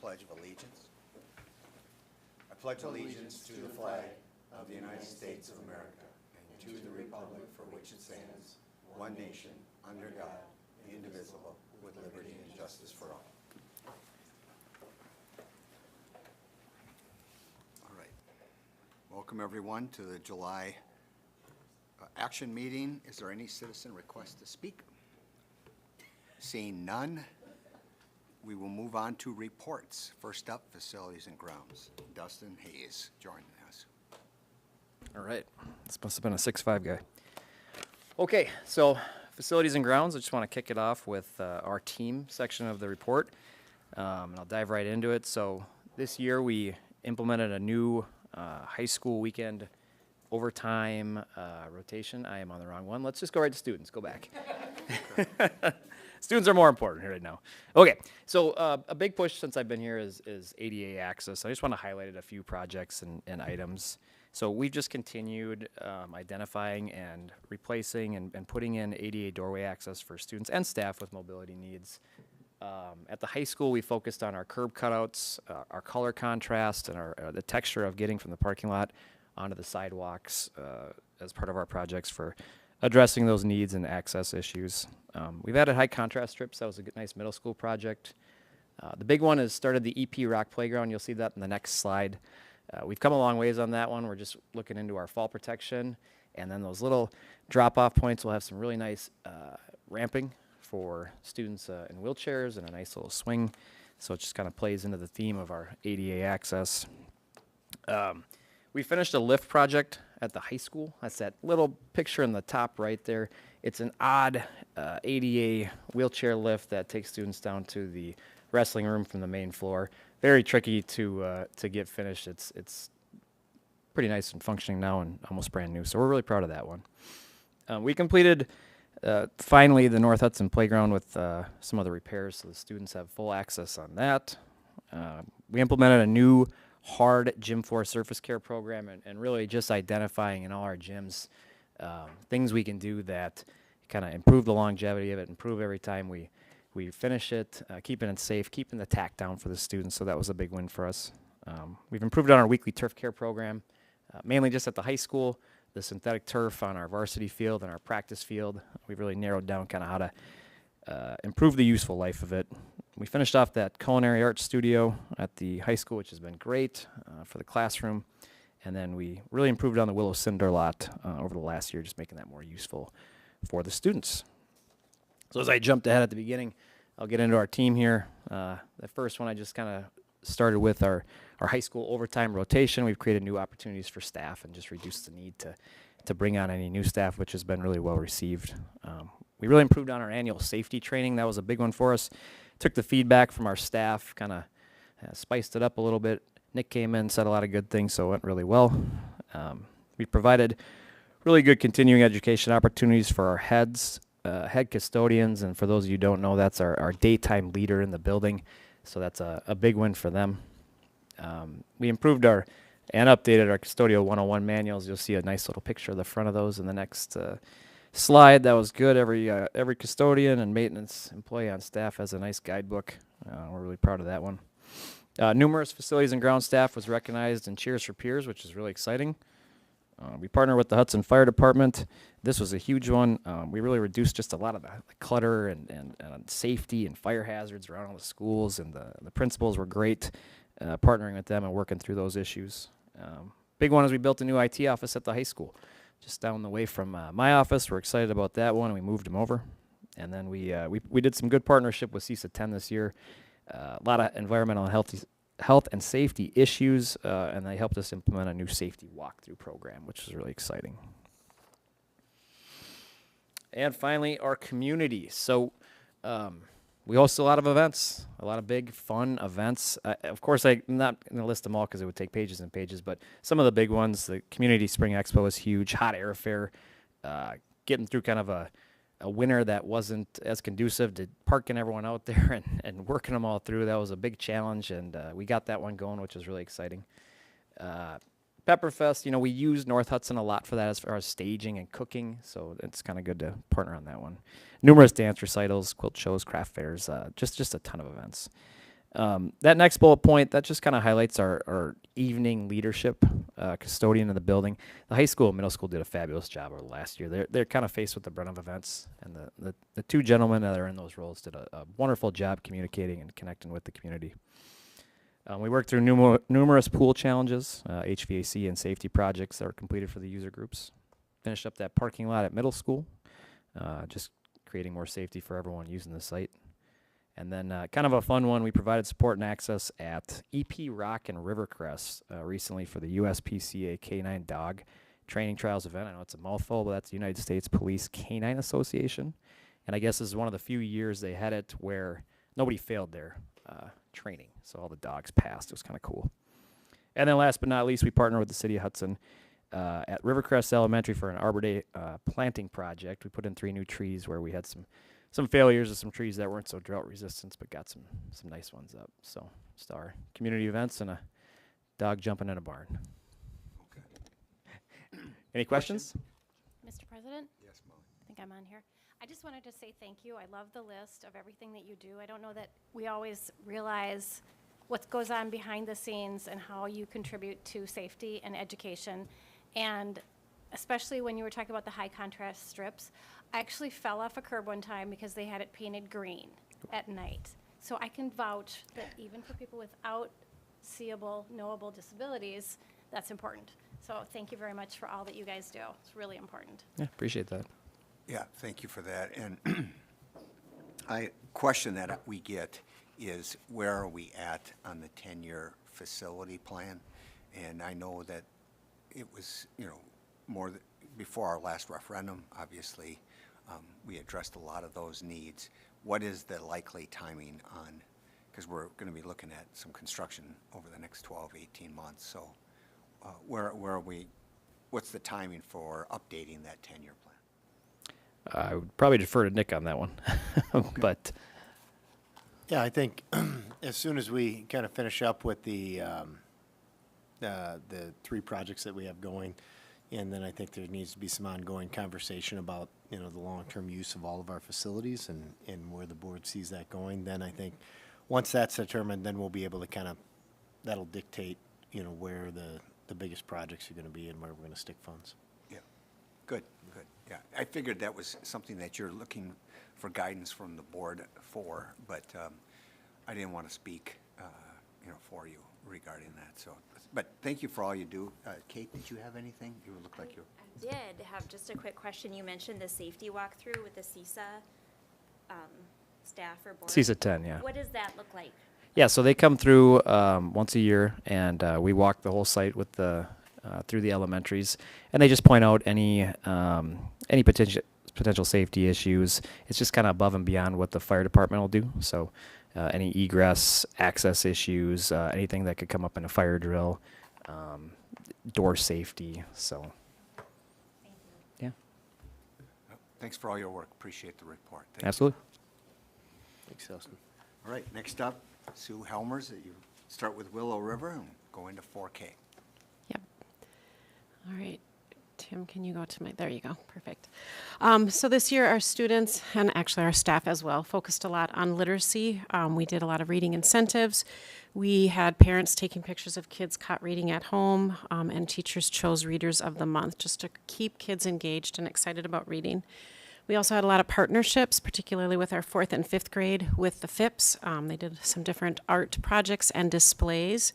Pledge of Allegiance. I pledge allegiance to the flag of the United States of America and to the republic for which it stands, one nation, under God, indivisible, with liberty and justice for all. All right. Welcome, everyone, to the July action meeting. Is there any citizen request to speak? Seeing none, we will move on to reports. First up, Facilities and Grounds. Dustin Hayes joining us. All right. This must have been a 6'5" guy. Okay, so Facilities and Grounds, I just want to kick it off with our team section of the report. And I'll dive right into it. So this year we implemented a new high school weekend overtime rotation. I am on the wrong one. Let's just go right to students. Go back. Students are more important here right now. Okay, so a big push since I've been here is ADA access. I just want to highlight a few projects and items. So we've just continued identifying and replacing and putting in ADA doorway access for students and staff with mobility needs. At the high school, we focused on our curb cutouts, our color contrast, and the texture of getting from the parking lot onto the sidewalks as part of our projects for addressing those needs and access issues. We've added high contrast strips. That was a nice middle school project. The big one is started the EP Rock Playground. You'll see that in the next slide. We've come a long ways on that one. We're just looking into our fall protection, and then those little drop-off points will have some really nice ramping for students in wheelchairs and a nice little swing. So it just kind of plays into the theme of our ADA access. We finished a lift project at the high school. That's that little picture in the top right there. It's an odd ADA wheelchair lift that takes students down to the wrestling room from the main floor. Very tricky to get finished. It's pretty nice and functioning now and almost brand new. So we're really proud of that one. We completed finally the North Hudson playground with some other repairs, so the students have full access on that. We implemented a new hard gym floor surface care program and really just identifying in all our gyms things we can do that kind of improve the longevity of it, improve every time we finish it, keeping it safe, keeping the tack down for the students. So that was a big win for us. We've improved on our weekly turf care program, mainly just at the high school, the synthetic turf on our varsity field and our practice field. We've really narrowed down kind of how to improve the useful life of it. We finished off that culinary arts studio at the high school, which has been great for the classroom. And then we really improved on the Willow Cinder lot over the last year, just making that more useful for the students. So as I jumped ahead at the beginning, I'll get into our team here. The first one I just kind of started with our high school overtime rotation. We've created new opportunities for staff and just reduced the need to bring on any new staff, which has been really well received. We really improved on our annual safety training. That was a big one for us. Took the feedback from our staff, kind of spiced it up a little bit. Nick came in, said a lot of good things, so it went really well. We provided really good continuing education opportunities for our head custodians, and for those of you who don't know, that's our daytime leader in the building, so that's a big win for them. We improved and updated our Custodial 101 manuals. You'll see a nice little picture of the front of those in the next slide. That was good. Every custodian and maintenance employee on staff has a nice guidebook. We're really proud of that one. Numerous facilities and ground staff was recognized in Cheers for Peers, which is really exciting. We partner with the Hudson Fire Department. This was a huge one. We really reduced just a lot of the clutter and safety and fire hazards around all the schools, and the principals were great partnering with them and working through those issues. Big one is we built a new IT office at the high school, just down the way from my office. We're excited about that one, and we moved them over. And then we did some good partnership with CISA 10 this year. A lot of environmental and health and safety issues, and they helped us implement a new safety walkthrough program, which is really exciting. And finally, our community. So we host a lot of events, a lot of big, fun events. Of course, I'm not going to list them all because it would take pages and pages, but some of the big ones, the Community Spring Expo is huge, Hot Air Fair, getting through kind of a winter that wasn't as conducive to parking everyone out there and working them all through. That was a big challenge, and we got that one going, which was really exciting. Pepperfest, we use North Hudson a lot for that as far as staging and cooking, so it's kind of good to partner on that one. Numerous dance recitals, quilt shows, craft fairs, just a ton of events. That next bullet point, that just kind of highlights our evening leadership custodian in the building. The high school and middle school did a fabulous job over the last year. They're kind of faced with the brunt of events, and the two gentlemen that are in those roles did a wonderful job communicating and connecting with the community. We worked through numerous pool challenges, HVAC and safety projects that were completed for the user groups. Finished up that parking lot at middle school, just creating more safety for everyone using the site. And then kind of a fun one, we provided support and access at EP Rock and Rivercrest recently for the USPCA K9 Dog Training Trials event. I know it's a mouthful, but that's the United States Police Canine Association. And I guess this is one of the few years they had it where nobody failed their training. So all the dogs passed. It was kind of cool. And then last but not least, we partnered with the city of Hudson at Rivercrest Elementary for an Arbor Day planting project. We put in 3 new trees where we had some failures of some trees that weren't so drought resistant, but got some nice ones up. So just our community events and a dog jumping in a barn. Okay. Any questions? Mr. President? Yes, Molly. I think I'm on here. I just wanted to say thank you. I love the list of everything that you do. I don't know that we always realize what goes on behind the scenes and how you contribute to safety and education. And especially when you were talking about the high contrast strips, I actually fell off a curb one time because they had it painted green at night. So I can vouch that even for people without seeable, knowable disabilities, that's important. So thank you very much for all that you guys do. It's really important. Yeah, appreciate that. Yeah, thank you for that. And a question that we get is, where are we at on the 10-year facility plan? And I know that it was, before our last referendum, obviously, we addressed a lot of those needs. What is the likely timing on, because we're going to be looking at some construction over the next 12, 18 months. So where are we, what's the timing for updating that 10-year plan? I would probably defer to Nick on that one. But Yeah, I think as soon as we kind of finish up with the 3 projects that we have going, and then I think there needs to be some ongoing conversation about, the long-term use of all of our facilities and where the board sees that going. Then I think once that's determined, then we'll be able to that'll dictate, where the biggest projects are going to be and where we're going to stick funds. Yeah, good. Yeah, I figured that was something that you're looking for guidance from the board for, but I didn't want to speak, for you regarding that. So, but thank you for all you do. Kate, did you have anything? You look like you. I did have just a quick question. You mentioned the safety walkthrough with the CISA staff or board. CISA 10, yeah. What does that look like? Yeah, so they come through once a year, and we walk the whole site with through the elementaries, and they just point out any potential safety issues. It's just kind of above and beyond what the fire department will do. So any egress, access issues, anything that could come up in a fire drill, door safety. So, yeah, Thanks for all your work. Appreciate the report. Thank you. absolutely. Thanks, Elston. All right, next up, Sue Helmers. You start with Willow River and go into 4K. Yep. All right. Tim, can you go to there you go. Perfect. So this year our students, and actually our staff as well, focused a lot on literacy. We did a lot of reading incentives. We had parents taking pictures of kids caught reading at home, and teachers chose Readers of the Month just to keep kids engaged and excited about reading. We also had a lot of partnerships, particularly with our 4th and 5th grade with the FIPS. They did some different art projects and displays,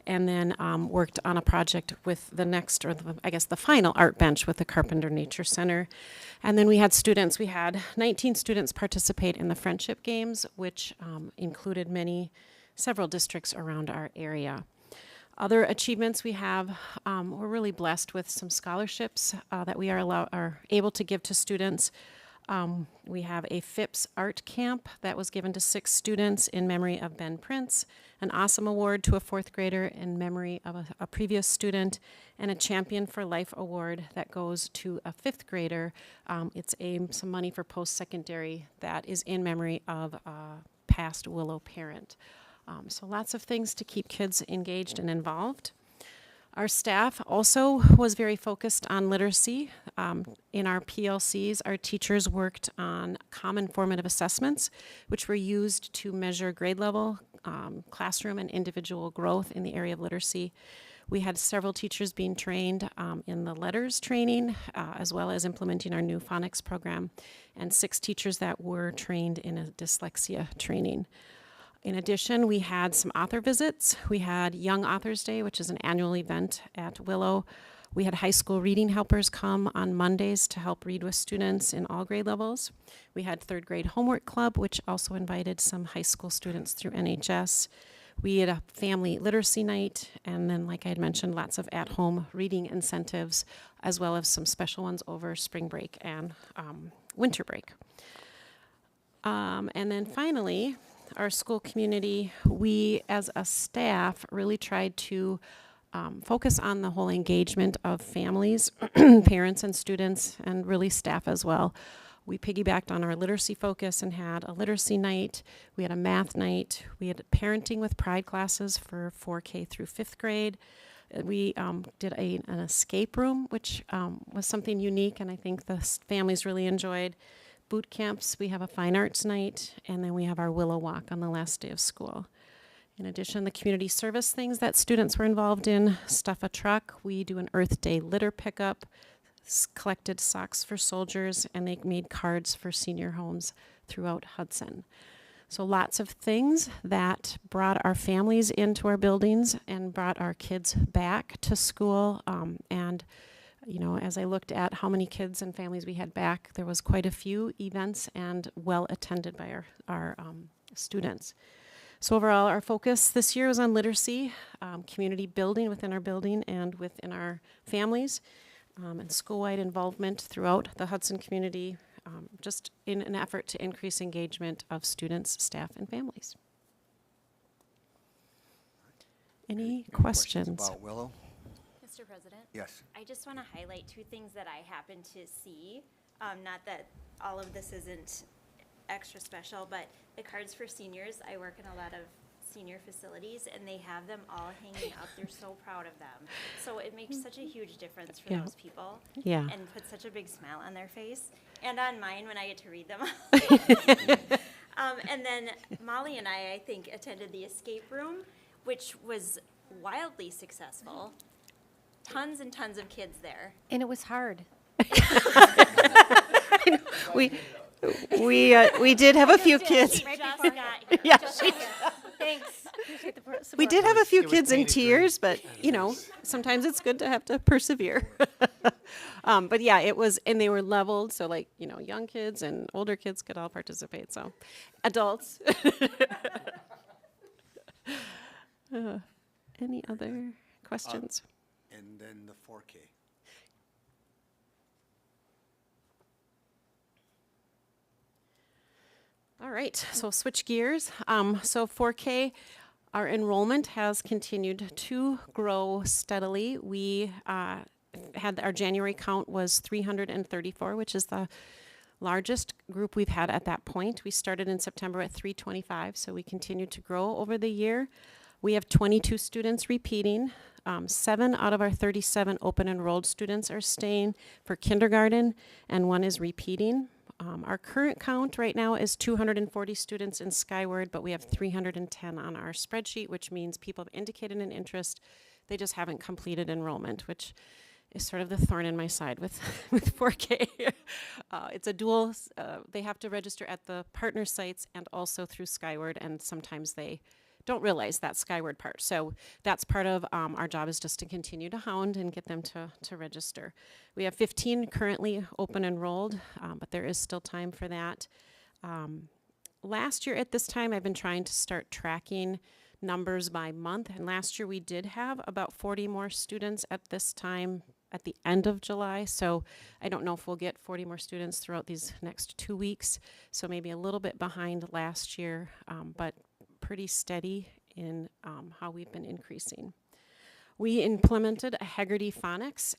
and then worked on a project with the final art bench with the Carpenter Nature Center. And then we had 19 students participate in the Friendship Games, which included several districts around our area. Other achievements we have, we're really blessed with some scholarships that we are able to give to students. We have a FIPS art camp that was given to 6 students in memory of Ben Prince, an awesome award to a 4th grader in memory of a previous student, and a Champion for Life award that goes to a 5th grader. It's some money for post-secondary that is in memory of a past Willow parent. So lots of things to keep kids engaged and involved. Our staff also was very focused on literacy. In our PLCs, our teachers worked on common formative assessments, which were used to measure grade level classroom and individual growth in the area of literacy. We had several teachers being trained in the letters training, as well as implementing our new phonics program, and 6 teachers that were trained in a dyslexia training. In addition, we had some author visits. We had Young Authors Day, which is an annual event at Willow. We had high school reading helpers come on Mondays to help read with students in all grade levels. We had 3rd grade homework club, which also invited some high school students through NHS. We had a family literacy night, and then, like I had mentioned, lots of at-home reading incentives, as well as some special ones over spring break and winter break. And then finally, our school community, we as a staff really tried to focus on the whole engagement of families, parents and students, and really staff as well. We piggybacked on our literacy focus and had a literacy night. We had a math night. We had parenting with pride classes for 4K through 5th grade. We did an escape room, which was something unique, and I think the families really enjoyed. Boot camps, we have a fine arts night, and then we have our Willow Walk on the last day of school. In addition, the community service things that students were involved in, Stuff a Truck, we do an Earth Day litter pickup, collected socks for soldiers, and they made cards for senior homes throughout Hudson. So lots of things that brought our families into our buildings and brought our kids back to school. And you know, as I looked at how many kids and families we had back, there was quite a few events and well attended by our students. So overall, our focus this year was on literacy, community building within our building and within our families, and school-wide involvement throughout the Hudson community, just in an effort to increase engagement of students, staff, and families. Any questions? About Willow? Mr. President? Yes. I just want to highlight 2 things that I happened to see. Not that all of this isn't extra special, but the cards for seniors, I work in a lot of senior facilities, and they have them all hanging up. They're so proud of them. So it makes such a huge difference for Yeah. those people. Yeah. And puts such a big smile on their face. And on mine when I get to read them. And then Molly and I think, attended the escape room, which was wildly successful. Tons and tons of kids there. And it was hard. We did have a few kids. Right Just before- got here. Yeah. Thanks. Appreciate the support. We did have a few kids in tears, but you know, sometimes it's good to have to persevere. But yeah, it was, and they were leveled, so like, you know, young kids and older kids could all participate. So, adults. Any other questions? And then the 4K. All right, so switch gears. So 4K, our enrollment has continued to grow steadily. We had our January count was 334, which is the largest group we've had at that point. We started in September at 325, so we continued to grow over the year. We have 22 students repeating. 7 out of our 37 open enrolled students are staying for kindergarten, and 1 is repeating. Our current count right now is 240 students in Skyward, but we have 310 on our spreadsheet, which means people have indicated an interest. They just haven't completed enrollment, which is sort of the thorn in my side with 4K. It's a dual, they have to register at the partner sites and also through Skyward, and sometimes they don't realize that Skyward part. So that's part of our job, is just to continue to hound and get them to register. We have 15 currently open enrolled, but there is still time for that. Last year at this time, I've been trying to start tracking numbers by month, and last year we did have about 40 more students at this time at the end of July, so I don't know if we'll get 40 more students throughout these next 2 weeks, so maybe a little bit behind last year, but pretty steady in how we've been increasing. We implemented a Haggerty Phonics,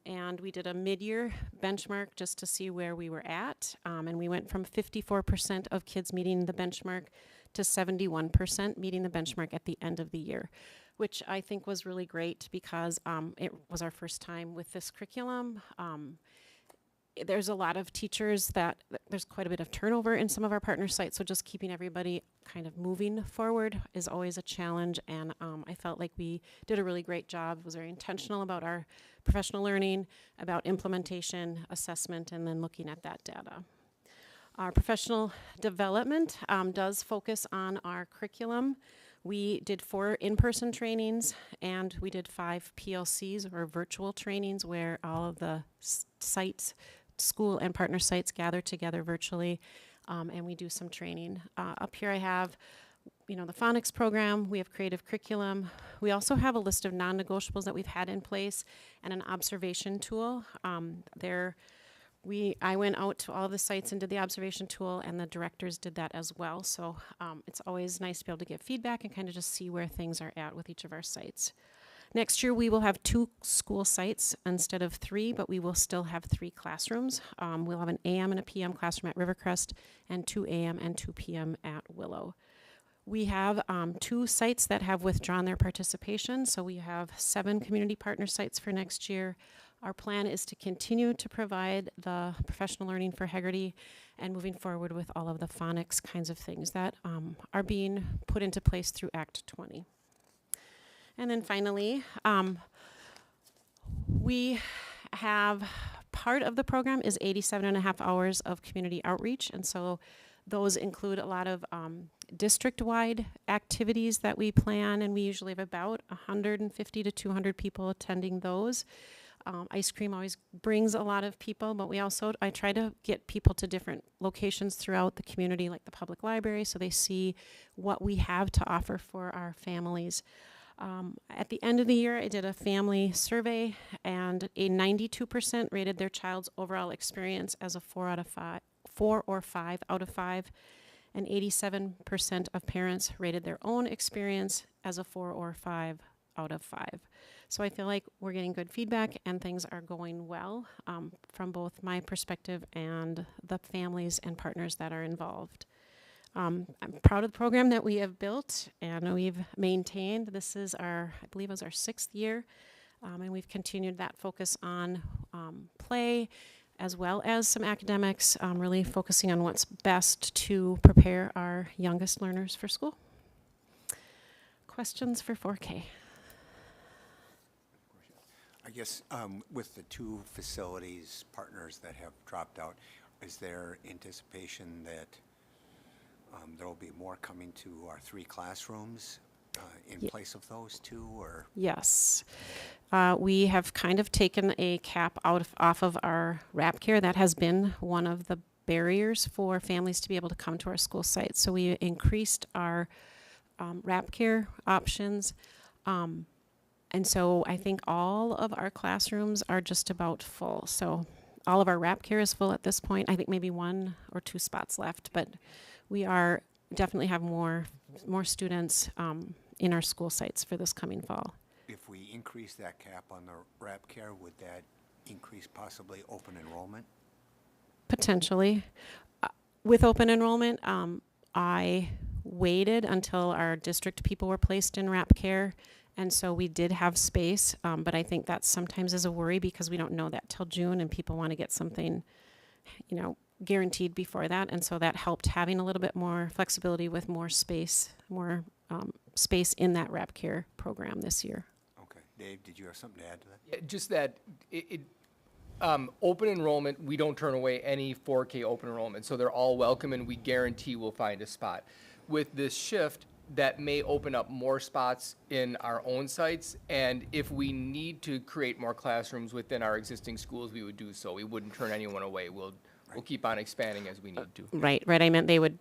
and we did a mid-year benchmark just to see where we were at, and we went from 54% of kids meeting the benchmark to 71% meeting the benchmark at the end of the year, which I think was really great because it was our first time with this curriculum. there's a lot of teachers there's quite a bit of turnover in some of our partner sites, so just keeping everybody kind of moving forward is always a challenge, and I felt like we did a really great job, was very intentional about our professional learning, about implementation, assessment, and then looking at that data. Our professional development does focus on our curriculum. We did 4 in-person trainings, and we did 5 PLCs, or virtual trainings, where all of the sites, school and partner sites, gather together virtually, and we do some training. Up here I have, the phonics program. We have creative curriculum. We also have a list of non-negotiables that we've had in place, and an observation tool. I went out to all of the sites and did the observation tool, and the directors did that as well. So it's always nice to be able to get feedback and kind of just see where things are at with each of our sites. Next year, we will have 2 school sites instead of 3, but we will still have 3 classrooms. We'll have an AM and a PM classroom at Rivercrest, and 2 AM and 2 PM at Willow. We have 2 sites that have withdrawn their participation, so we have 7 community partner sites for next year. Our plan is to continue to provide the professional learning for Heggerty and moving forward with all of the phonics kinds of things that are being put into place through Act 20. And then finally, we have part of the program is 87.5 hours of community outreach, and so those include a lot of district-wide activities that we plan, and we usually have about 150 to 200 people attending those. Ice cream always brings a lot of people, but I try to get people to different locations throughout the community, like the public library, so they see what we have to offer for our families. At the end of the year, I did a family survey, and a 92% rated their child's overall experience as a 4 or 5 out of 5, and 87% of parents rated their own experience as a 4 or 5 out of 5. So I feel like we're getting good feedback and things are going well from both my perspective and the families and partners that are involved. I'm proud of the program that we have built and we've maintained. This is I believe it was our 6th year, and we've continued that focus on play as well as some academics, really focusing on what's best to prepare our youngest learners for school. Questions for 4K? I guess with the 2 facilities partners that have dropped out, is there anticipation that there will be more coming to our 3 classrooms in place of those 2, or? Yes. We have kind of taken a cap off of our wrap care. That has been one of the barriers for families to be able to come to our school sites. So we increased our wrap care options. And so I think all of our classrooms are just about full. So all of our wrap care is full at this point. I think maybe 1 or 2 spots left, but we are definitely have more students in our school sites for this coming fall. If we increase that cap on the wrap care, would that increase possibly open enrollment? Potentially. With open enrollment, I waited until our district people were placed in wrap care, and so we did have space, but I think that sometimes is a worry because we don't know that till June, and people want to get something, guaranteed before that, and so that helped having a little bit more flexibility with more space in that wrap care program this year. Okay. Dave, did you have something to add to that? Yeah, just that open enrollment, we don't turn away any 4K open enrollment, so they're all welcome, and we guarantee we'll find a spot. With this shift, that may open up more spots in our own sites, and if we need to create more classrooms within our existing schools, we would do so. We wouldn't turn anyone away. We'll keep on expanding as we need to. Right. I meant they would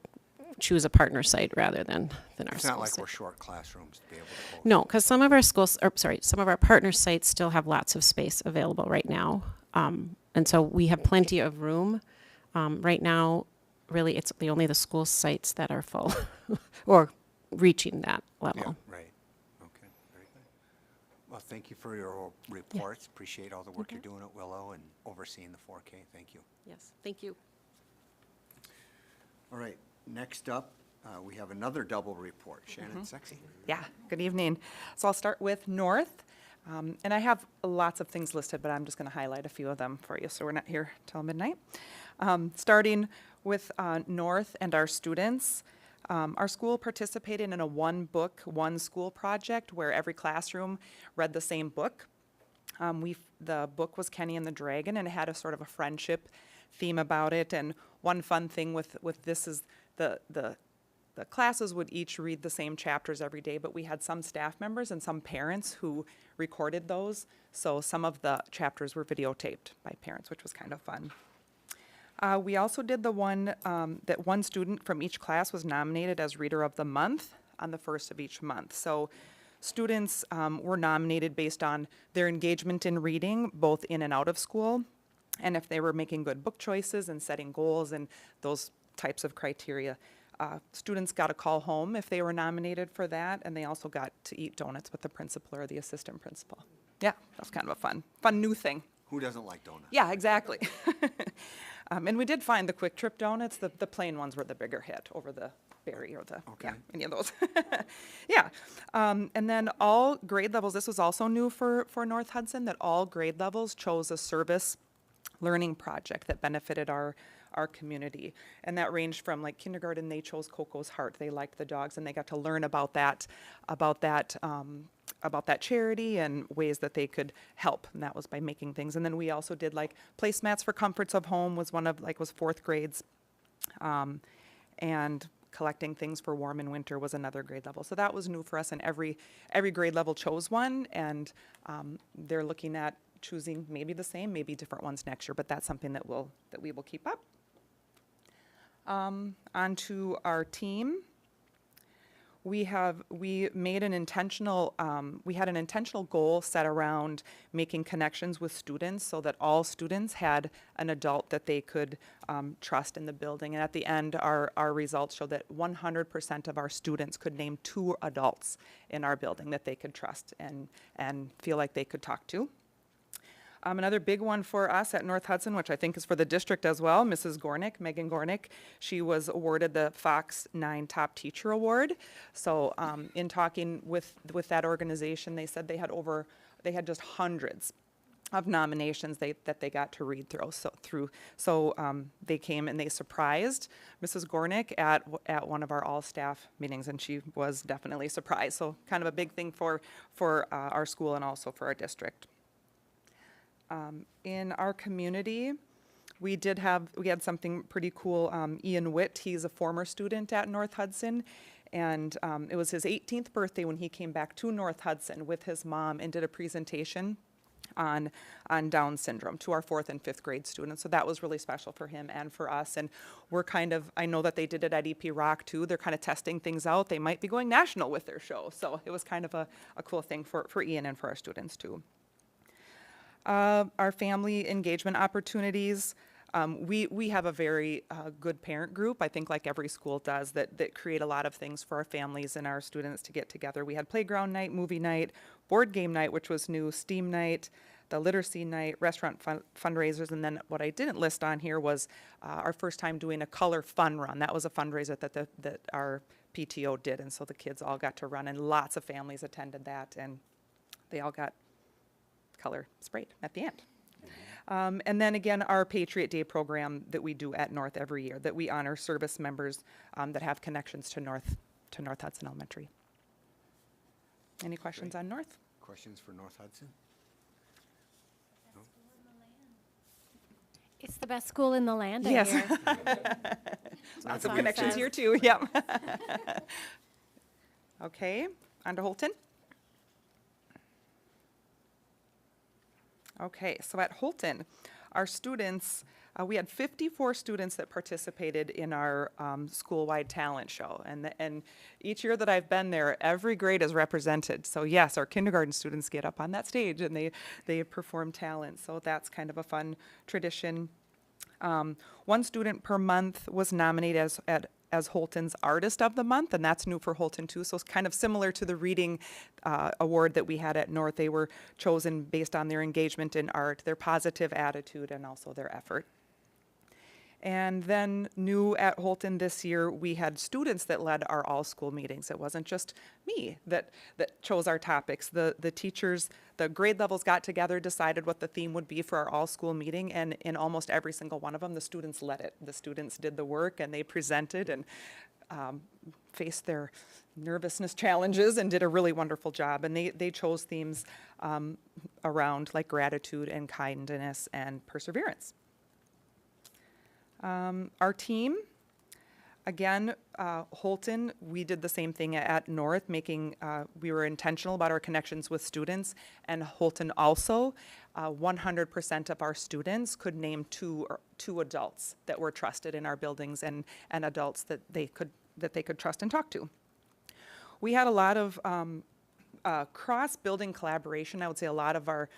choose a partner site rather than our It's school not like site. we're short classrooms to be able to hold. No, because some of our partner sites still have lots of space available right now. And so we have plenty of room. Right now, really, it's only the school sites that are full or reaching that level. Yeah, right. Okay, very good. Well, thank you for your reports. Appreciate all the work you're doing at Willow and overseeing the 4K. Thank you. Yes, thank you. All right, next up, we have another double report. Shannon Sexy. Yeah, good evening. So I'll start with North. And I have lots of things listed, but I'm just going to highlight a few of them for you, so we're not here till midnight. Starting with North and our students. Our school participated in a one book, one school project where every classroom read the same book. The book was Kenny and the Dragon, and it had a sort of a friendship theme about it. And one fun thing with this is the classes would each read the same chapters every day, but we had some staff members and some parents who recorded those. So some of the chapters were videotaped by parents, which was kind of fun. We also did the one that one student from each class was nominated as Reader of the Month on the first of each month. So students were nominated based on their engagement in reading, both in and out of school, and if they were making good book choices and setting goals and those types of criteria. Students got a call home if they were nominated for that, and they also got to eat donuts with the principal or the assistant principal. Yeah, that's kind of a fun new thing. Who doesn't like donuts? Yeah, exactly. And we did find the Quick Trip donuts. The plain ones were the bigger hit over the berry or Okay. any of those. Yeah. And then all grade levels, this was also new for North Hudson, that all grade levels chose a service learning project that benefited our community. And that ranged from like kindergarten, they chose Coco's Heart. They liked the dogs and they got to learn about that charity and ways that they could help. And that was by making things. And then we also did like placemats for Comforts of Home was was fourth grades. And collecting things for warm and winter was another grade level. So that was new for us, and every grade level chose one, and they're looking at choosing maybe the same, maybe different ones next year, but that's something that we will keep up. On to our team. We made an intentional, we had an intentional goal set around making connections with students so that all students had an adult that they could trust in the building. And at the end, our results show that 100% of our students could name 2 adults in our building that they could trust and feel like they could talk to. Another big one for us at North Hudson, which I think is for the district as well, Mrs. Gornick, Megan Gornick, she was awarded the Fox 9 Top Teacher Award. So in talking with that organization, they said they had just hundreds of nominations that they got to read through. So they came and they surprised Mrs. Gornick at one of our all-staff meetings, and she was definitely surprised. So kind of a big thing for our school and also for our district. In our community, we had something pretty cool. Ian Witt, he's a former student at North Hudson, and it was his 18th birthday when he came back to North Hudson with his mom and did a presentation on Down syndrome to our 4th and 5th grade students. So that was really special for him and for us. And I know that they did it at EP Rock too. They're kind of testing things out. They might be going national with their show. So it was kind of a cool thing for Ian and for our students too. Our family engagement opportunities, we have a very good parent group, I think like every school does, that create a lot of things for our families and our students to get together. We had playground night, movie night, board game night, which was new, STEAM night, the literacy night, restaurant fundraisers, and then what I didn't list on here was our first time doing a color fun run. That was a fundraiser that our PTO did, and so the kids all got to run, and lots of families attended that, and they all got color sprayed at the end. And then again, our Patriot Day program that we do at North every year, that we honor service members that have connections to North Hudson Elementary. Any questions on North? Questions for North Hudson? It's the best school in the land, I Yes. hear. Lots of Song connections says. here too, yep. Okay, on to Holton. Okay, so at Holton, our students, we had 54 students that participated in our school-wide talent show. And each year that I've been there, every grade is represented. So yes, our kindergarten students get up on that stage and they perform talent. So that's kind of a fun tradition. One student per month was nominated as Holton's Artist of the Month, and that's new for Holton too. So it's kind of similar to the reading award that we had at North. They were chosen based on their engagement in art, their positive attitude, and also their effort. And then new at Holton this year, we had students that led our all-school meetings. It wasn't just me that chose our topics. The teachers, the grade levels got together, decided what the theme would be for our all-school meeting, and in almost every single one of them, the students led it. The students did the work, and they presented and faced their nervousness challenges and did a really wonderful job. And they chose themes around like gratitude and kindness and perseverance. Our team, again, Holton, we did the same thing at North, we were intentional about our connections with students, and Holton also, 100% of our students could name two adults that were trusted in our buildings and adults that they could trust and talk to. We had a lot of cross-building collaboration. I would say a lot of our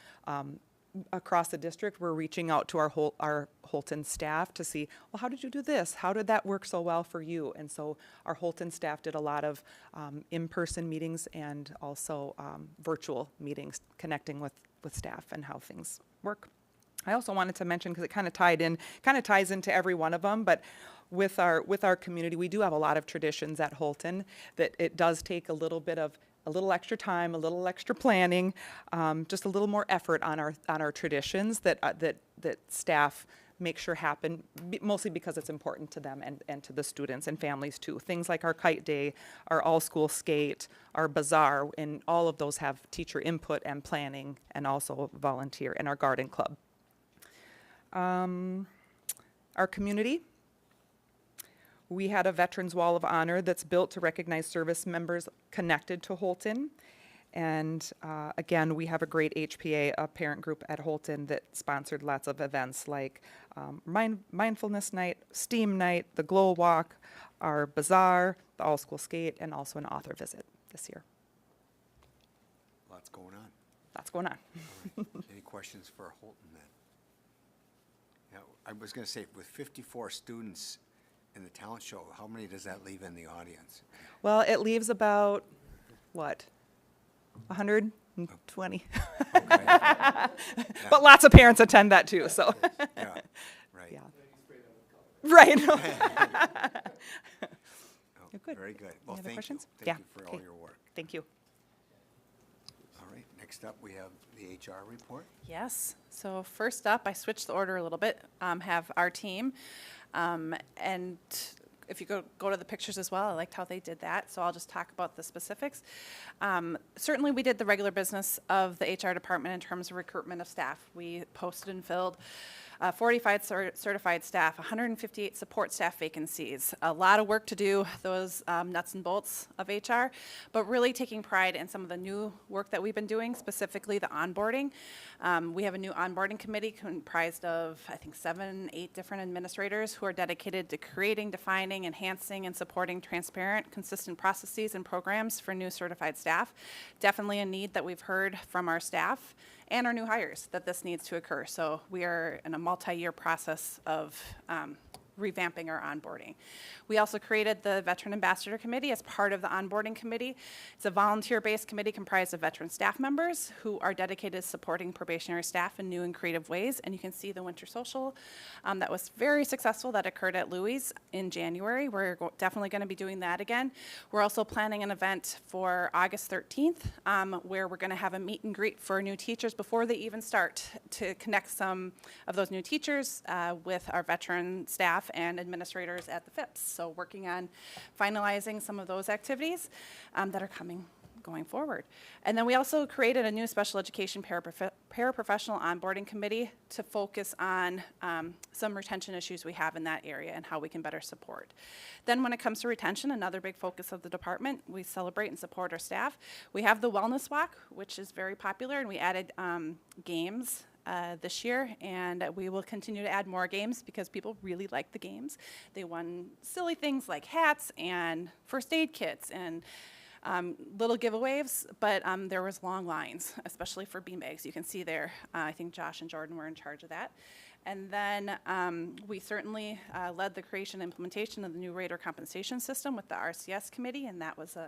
across the district, we're reaching out to our Holton staff to see, well, how did you do this? How did that work so well for you? And so our Holton staff did a lot of in-person meetings and also virtual meetings, connecting with staff and how things work. I also wanted to mention, because it kind of ties into every one of them, but with our community, we do have a lot of traditions at Holton that it does take a little extra time, a little extra planning, just a little more effort on our traditions that staff make sure happen, mostly because it's important to them and to the students and families too. Things like our kite day, our all-school skate, our bazaar, and all of those have teacher input and planning, and also volunteer, and our garden club. Our community. We had a Veterans Wall of Honor that's built to recognize service members connected to Holton. And again, we have a great HPA, a parent group at Holton that sponsored lots of events like Mindfulness Night, STEAM Night, the Glow Walk, our Bazaar, the All-School Skate, and also an author visit this year. Lots going on. Lots going on. All right. Any questions for Holton then? Yeah, I was going to say, with 54 students in the talent show, how many does that leave in the audience? Well, it leaves about, what, 120? Okay. But lots of parents attend that too, so. Yeah, right. Yeah. Right. Oh, Good. very good. Well, Any other thank you. questions? Thank Yeah, you for okay. all your work. Thank you. All right, next up, we have the HR report. Yes. So first up, I switched the order a little bit, have our team. And if you go to the pictures as well, I liked how they did that. So I'll just talk about the specifics. Certainly, we did the regular business of the HR department in terms of recruitment of staff. We posted and filled 45 certified staff, 158 support staff vacancies. A lot of work to do, those nuts and bolts of HR, but really taking pride in some of the new work that we've been doing, specifically the onboarding. We have a new onboarding committee comprised of, I think, 8 different administrators who are dedicated to creating, defining, enhancing, and supporting transparent, consistent processes and programs for new certified staff. Definitely a need that we've heard from our staff and our new hires that this needs to occur. So we are in a multi-year process of revamping our onboarding. We also created the Veteran Ambassador Committee as part of the onboarding committee. It's a volunteer-based committee comprised of veteran staff members who are dedicated to supporting probationary staff in new and creative ways. And you can see the winter social that was very successful that occurred at Louis in January. We're definitely going to be doing that again. We're also planning an event for August 13th where we're going to have a meet and greet for new teachers before they even start to connect some of those new teachers with our veteran staff and administrators at the FIPS. So working on finalizing some of those activities that are going forward. And then we also created a new special education paraprofessional onboarding committee to focus on some retention issues we have in that area and how we can better support. Then when it comes to retention, another big focus of the department, we celebrate and support our staff. We have the wellness walk, which is very popular, and we added games this year, and we will continue to add more games because people really like the games. They won silly things like hats and first aid kits and little giveaways, but there was long lines, especially for beanbags. You can see there, I think Josh and Jordan were in charge of that. And then we certainly led the creation and implementation of the new Raider compensation system with the RCS committee, and that was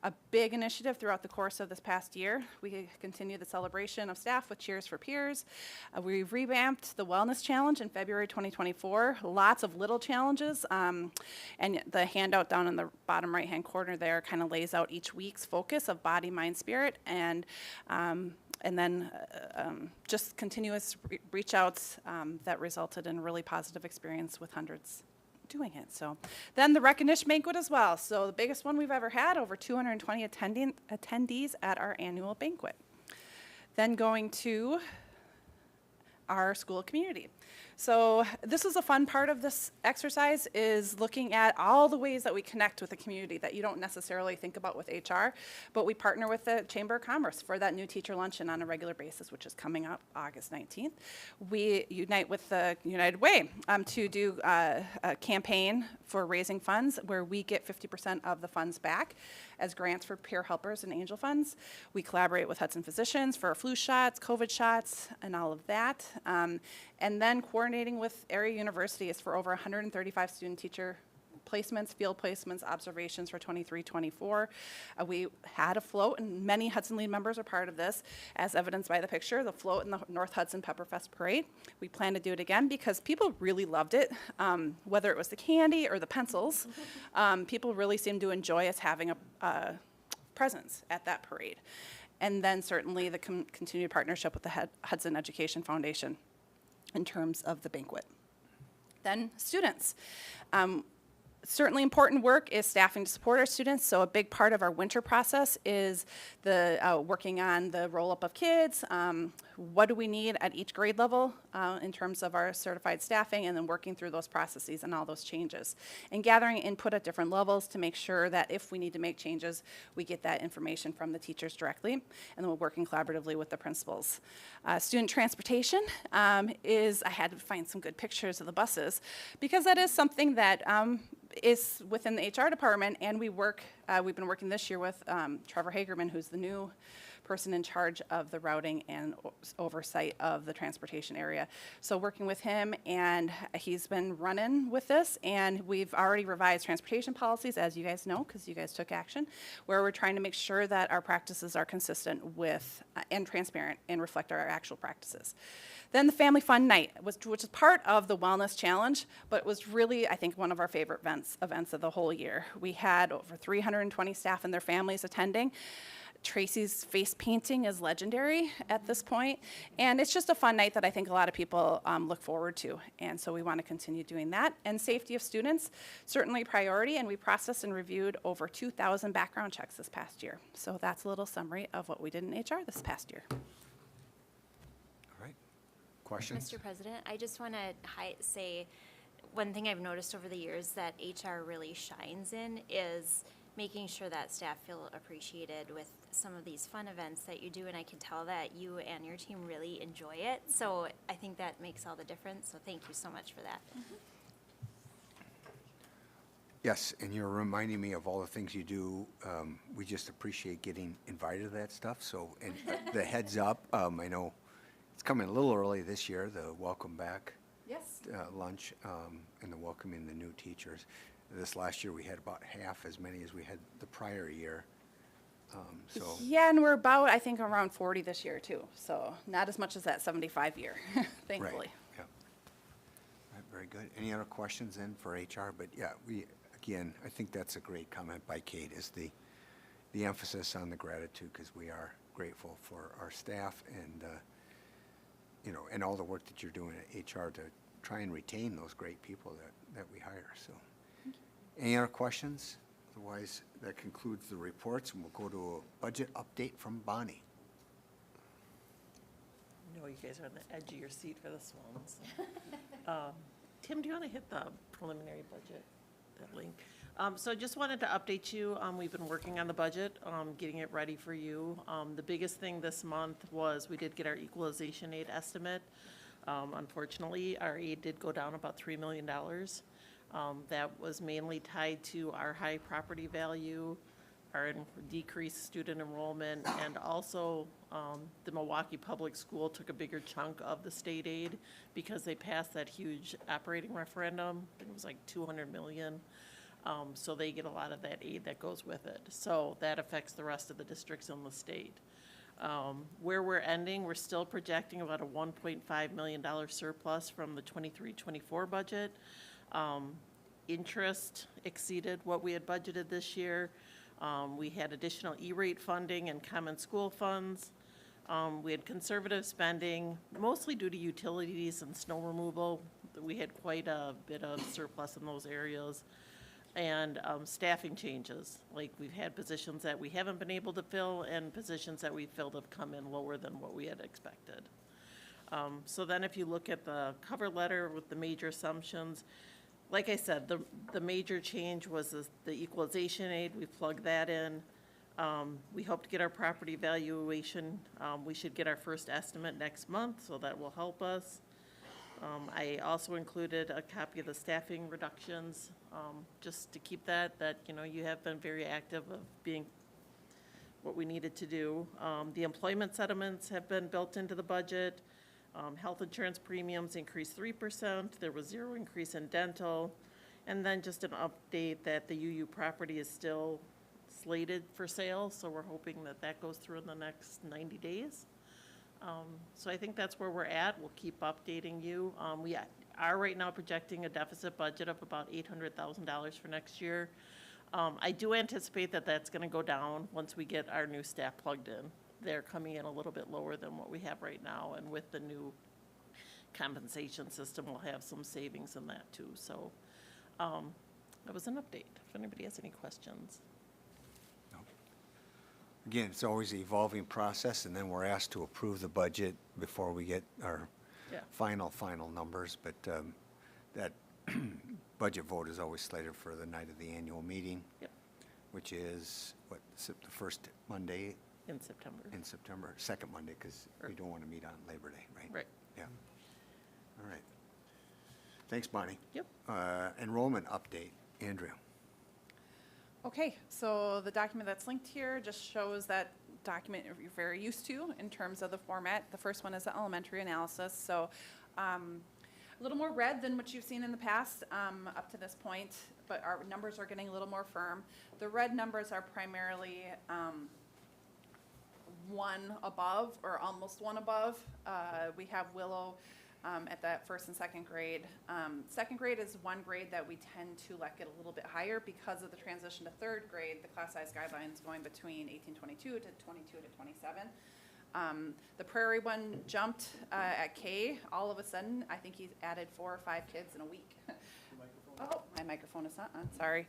a big initiative throughout the course of this past year. We continue the celebration of staff with Cheers for Peers. We revamped the Wellness Challenge in February 2024. Lots of little challenges. And the handout down in the bottom right-hand corner there kind of lays out each week's focus of body, mind, spirit, and then just continuous reach outs that resulted in a really positive experience with hundreds doing it. So then the recognition banquet as well. So the biggest one we've ever had, over 220 attendees at our annual banquet. Then going to our school community. So this is a fun part of this exercise, is looking at all the ways that we connect with the community that you don't necessarily think about with HR, but we partner with the Chamber of Commerce for that new teacher luncheon on a regular basis, which is coming up August 19th. We unite with the United Way to do a campaign for raising funds where we get 50% of the funds back as grants for peer helpers and angel funds. We collaborate with Hudson physicians for flu shots, COVID shots, and all of that. And then coordinating with area universities for over 135 student teacher placements, field placements, observations for 23-24. We had a float, and many Hudson Lead members are part of this, as evidenced by the picture, the float in the North Hudson Pepperfest Parade. We plan to do it again because people really loved it, whether it was the candy or the pencils. People really seemed to enjoy us having a presence at that parade. And then certainly the continued partnership with the Hudson Education Foundation in terms of the banquet. Then students. Certainly important work is staffing to support our students, so a big part of our winter process is the working on the roll-up of kids, what do we need at each grade level in terms of our certified staffing, and then working through those processes and all those changes. And gathering input at different levels to make sure that if we need to make changes, we get that information from the teachers directly, and then we're working collaboratively with the principals. Student transportation is, I had to find some good pictures of the buses, because that is something that is within the HR department, and we've been working this year with Trevor Hagerman, who's the new person in charge of the routing and oversight of the transportation area. So working with him, and he's been running with this, and we've already revised transportation policies, as you guys know, because you guys took action, where we're trying to make sure that our practices are consistent with and transparent and reflect our actual practices. Then the Family Fun Night, which is part of the Wellness Challenge, but was really, I think, one of our favorite events of the whole year. We had over 320 staff and their families attending. Tracy's face painting is legendary at this point, and it's just a fun night that I think a lot of people look forward to, and so we want to continue doing that. And safety of students, certainly priority, and we processed and reviewed over 2,000 background checks this past year. So that's a little summary of what we did in HR this past year. All right. Questions? Mr. President, I just want to say one thing I've noticed over the years that HR really shines in is making sure that staff feel appreciated with some of these fun events that you do, and I can tell that you and your team really enjoy it. So I think that makes all the difference, so thank you so much for that. Mm-hmm. Yes, and you're reminding me of all the things you do. We just appreciate getting invited to that stuff. So, and the heads up, I know it's coming a little early this year, the welcome back lunch and the welcoming the new teachers. This last year we had about half as many as we had the prior year. So yeah, and we're about, I think, around 40 this year too. So not as much as that 75 year, thankfully. Right, yeah. All right, very good. Any other questions then for HR? But yeah, again, I think that's a great comment by Kate, is the emphasis on the gratitude, because we are grateful for our staff and, you know, and all the work that you're doing at HR to try and retain those great people that we hire, so. Any other questions? Otherwise, that concludes the reports, and we'll go to a budget update from Bonnie. I know you guys are on the edge of your seat for this one. So. Tim, do you want to hit the preliminary budget, that link? So just wanted to update you. We've been working on the budget, getting it ready for you. The biggest thing this month was we did get our equalization aid estimate. Unfortunately, our aid did go down about $3 million. That was mainly tied to our high property value, our decreased student enrollment, and also the Milwaukee Public School took a bigger chunk of the state aid because they passed that huge operating referendum. I think it was like $200 million. So they get a lot of that aid that goes with it. So that affects the rest of the districts in the state. Where we're ending, we're still projecting about a $1.5 million surplus from the 23-24 budget. Interest exceeded what we had budgeted this year. We had additional E-rate funding and common school funds. We had conservative spending, mostly due to utilities and snow removal. We had quite a bit of surplus in those areas. And staffing changes, like we've had positions that we haven't been able to fill and positions that we filled have come in lower than what we had expected. So then if you look at the cover letter with the major assumptions, like I said, the major change was the equalization aid. We plugged that in. We hope to get our property valuation. We should get our first estimate next month, so that will help us. I also included a copy of the staffing reductions, just to keep that, you have been very active of being what we needed to do. The employment settlements have been built into the budget. Health insurance premiums increased 3%. There was 0 increase in dental. And then just an update that the UU property is still slated for sale, so we're hoping that that goes through in the next 90 days. So I think that's where we're at. We'll keep updating you. We are right now projecting a deficit budget of about $800,000 for next year. I do anticipate that that's going to go down once we get our new staff plugged in. They're coming in a little bit lower than what we have right now, and with the new compensation system, we'll have some savings in that too. So that was an update. If anybody has any questions. Again, it's always an evolving process, and then we're asked to approve the budget before we get our Yeah. final numbers. But that budget vote is always slated for the night of the annual meeting, Yep. which is, the first Monday In September. in September, second Monday, because we don't want to meet on Labor Day, right? Right. Yeah. All right. Thanks, Bonnie. Yep. Enrollment update, Andrea. Okay, so the document that's linked here just shows that document you're very used to in terms of the format. The first one is the elementary analysis, so a little more red than what you've seen in the past up to this point, but our numbers are getting a little more firm. The red numbers are primarily one above or almost one above. We have Willow at that first and second grade. Second grade is one grade that we tend to let get a little bit higher because of the transition to third grade, the class size guidelines going between 1822 to 22 to 27. The Prairie one jumped at K all of a sudden. I think he's added 4 or 5 kids in a week. Oh, my microphone is not on, sorry.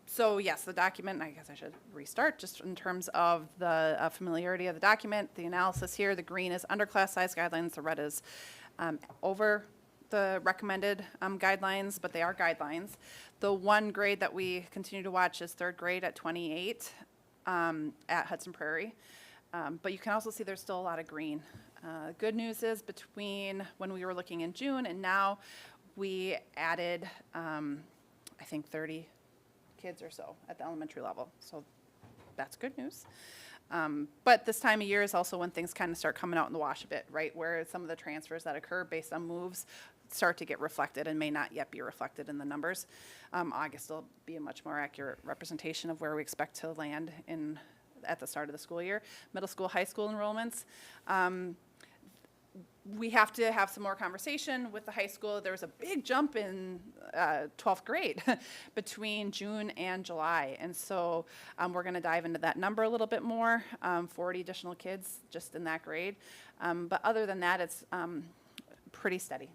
So yes, the document, I guess I should restart just in terms of the familiarity of the document, the analysis here. The green is under class size guidelines, the red is over the recommended guidelines, but they are guidelines. The one grade that we continue to watch is third grade at 28 at Hudson Prairie. But you can also see there's still a lot of green. Good news is between when we were looking in June and now, we added, I think 30 kids or so at the elementary level. So that's good news. But this time of year is also when things kind of start coming out in the wash a bit, right? Where some of the transfers that occur based on moves start to get reflected and may not yet be reflected in the numbers. August will be a much more accurate representation of where we expect to land at the start of the school year. Middle school, high school enrollments. We have to have some more conversation with the high school. There was a big jump in 12th grade between June and July. And so we're going to dive into that number a little bit more, 40 additional kids just in that grade. But other than that, it's pretty steady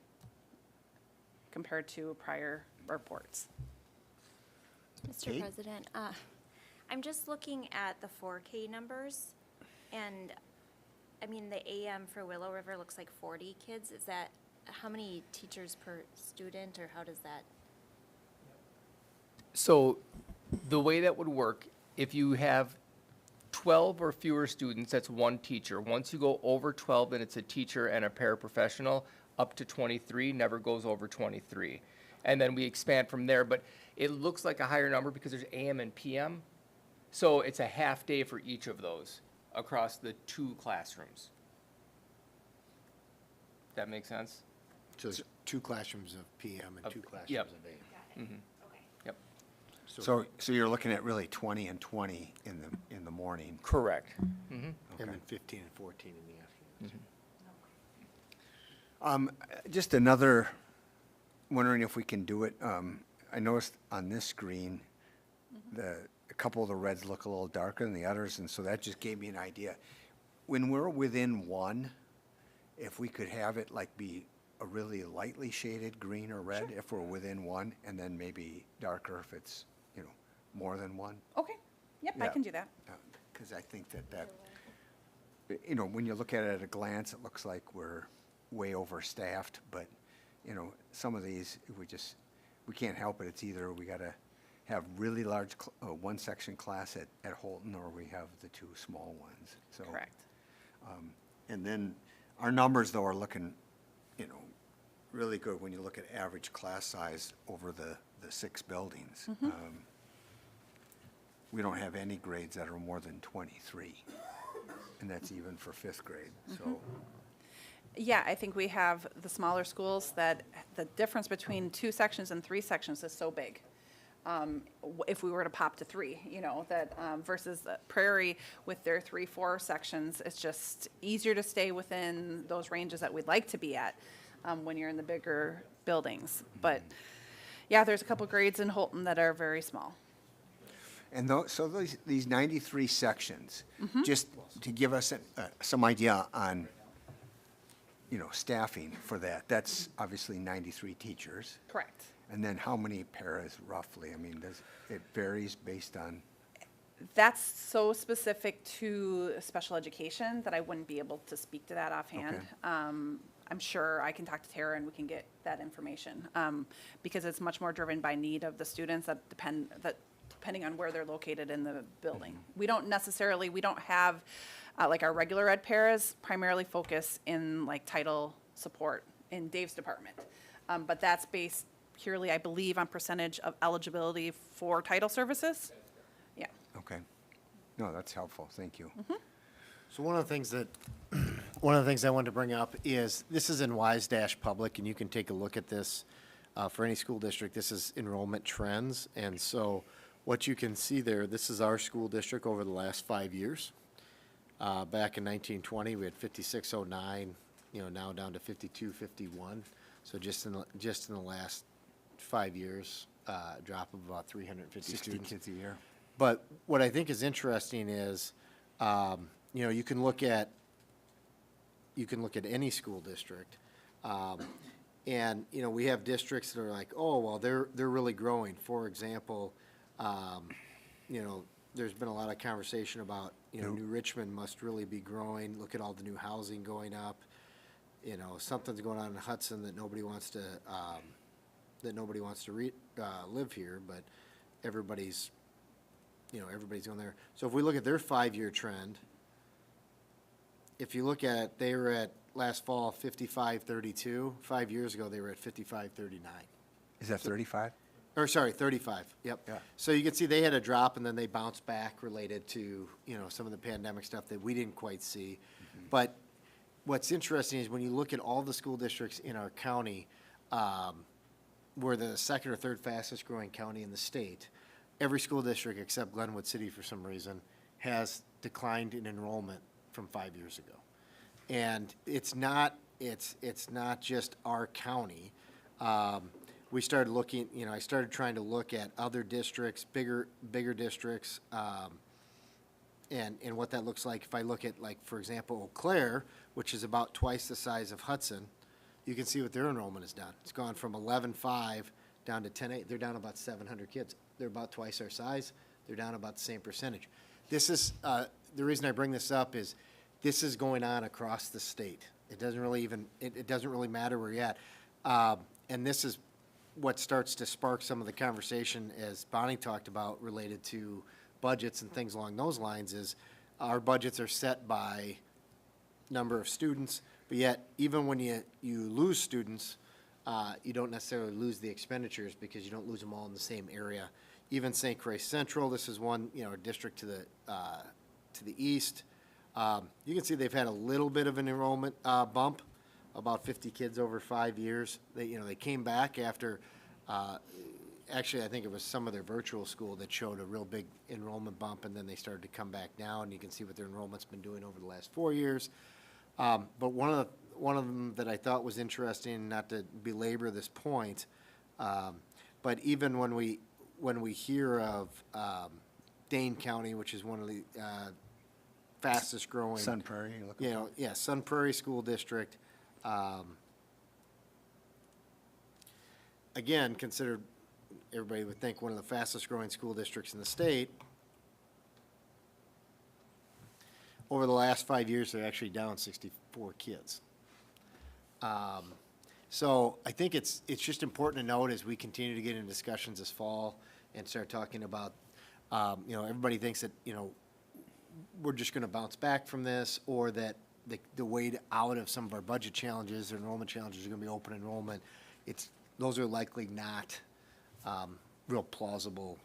compared to prior reports. Mr. Kate? President, I'm just looking at the 4K numbers, and I mean, the AM for Willow River looks like 40 kids. Is that, how many teachers per student, or how does that? So the way that would work, if you have 12 or fewer students, that's one teacher. Once you go over 12, then it's a teacher and a paraprofessional. Up to 23, never goes over 23. And then we expand from there, but it looks like a higher number because there's AM and PM. So it's a half day for each of those across the 2 classrooms. That make sense? So there's 2 classrooms of PM and 2 classrooms yep. of AM. Yep. So you're looking at really 20 and 20 in the morning. Correct. And then 15 and 14 in the afternoon. Just another, wondering if we can do it. I noticed on this screen, a couple of the reds look a little darker than the others, and so that just gave me an idea. When we're within one, if we could have it like be a really lightly shaded green or red if we're within one, and then maybe darker if it's, more than one. Okay, yep, I Yeah. can do that. Because I think that, when you look at it at a glance, it looks like we're way overstaffed, but, some of these, we can't help it. It's either we got to have really large, one section class at Holton, or we have the two small ones, so. Correct. And then our numbers, though, are looking, really good when you look at average class size over the 6 buildings. We don't have any grades that are more than 23, and that's even for 5th grade, so. Yeah, I think we have the smaller schools that the difference between 2 sections and 3 sections is so big. If we were to pop to 3, versus Prairie with their 3-4 sections, it's just easier to stay within those ranges that we'd like to be at when you're in the bigger buildings. But yeah, there's a couple grades in Holton that are very small. And so these 93 sections, just to give us some idea on, staffing for that, that's obviously 93 teachers. Correct. And then how many paras roughly? I mean, it varies based on, That's so specific to special education that I wouldn't be able to speak to that offhand. Okay. I'm sure I can talk to Tara and we can get that information, because it's much more driven by need of the students depending on where they're located in the building. We don't have, like our regular ed paras primarily focus in like title support in Dave's department. But that's based purely, I believe, on percentage of eligibility for title services. Yeah. okay. No, that's helpful, thank you. So one of the things I wanted to bring up is, this is in Wise-Public, and you can take a look at this for any school district. This is enrollment trends, and so what you can see there, this is our school district over the last 5 years. Back in 1920, we had 5609, now down to 5251. So just in the last 5 years, a drop of about 350 60 students. kids a year. But what I think is interesting is, you can look at any school district, and we have districts that are like, oh, well, they're really growing. For example, there's been a lot of conversation about, New Richmond must really be growing. Look at all the new housing going up. Something's going on in Hudson that nobody wants to live here, but everybody's going there. So if we look at their 5-year trend, if you look at it, they were at last fall 55-32. 5 years ago, they were at 55-39. Is that 35? Or sorry, 35, yep. Yeah. So you can see they had a drop and then they bounced back related to, some of the pandemic stuff that we didn't quite see. But what's interesting is when you look at all the school districts in our county, we're the second or third fastest growing county in the state. Every school district except Glenwood City, for some reason, has declined in enrollment from 5 years ago. And it's not just our county. We started looking, I started trying to look at other districts, bigger districts, and what that looks like. If I look at, like, for example, Eau Claire, which is about twice the size of Hudson, you can see what their enrollment has done. It's gone from 11.5 down to 10.8. They're down about 700 kids. They're about twice our size. They're down about the same percentage. This is, the reason I bring this up is this is going on across the state. It doesn't really it doesn't really matter where you're at. And this is what starts to spark some of the conversation, as Bonnie talked about, related to budgets and things along those lines, is our budgets are set by number of students, but yet even when you lose students, you don't necessarily lose the expenditures because you don't lose them all in the same area. Even St. Croix Central, this is one, district to the east. You can see they've had a little bit of an enrollment bump, about 50 kids over 5 years. They came back after actually, I think it was some of their virtual school that showed a real big enrollment bump, and then they started to come back down. You can see what their enrollment's been doing over the last 4 years. But one of them that I thought was interesting, not to belabor this point, but even when we hear of Dane County, which is one of the fastest growing. Sun Prairie, you're looking for? Yeah, Sun Prairie School District. Again, considered, everybody would think, one of the fastest growing school districts in the state. Over the last 5 years, they're actually down 64 kids. So I think it's just important to note as we continue to get in discussions this fall and start talking about, everybody thinks that, we're just going to bounce back from this, or that the way out of some of our budget challenges or enrollment challenges are going to be open enrollment. Those are likely not real plausible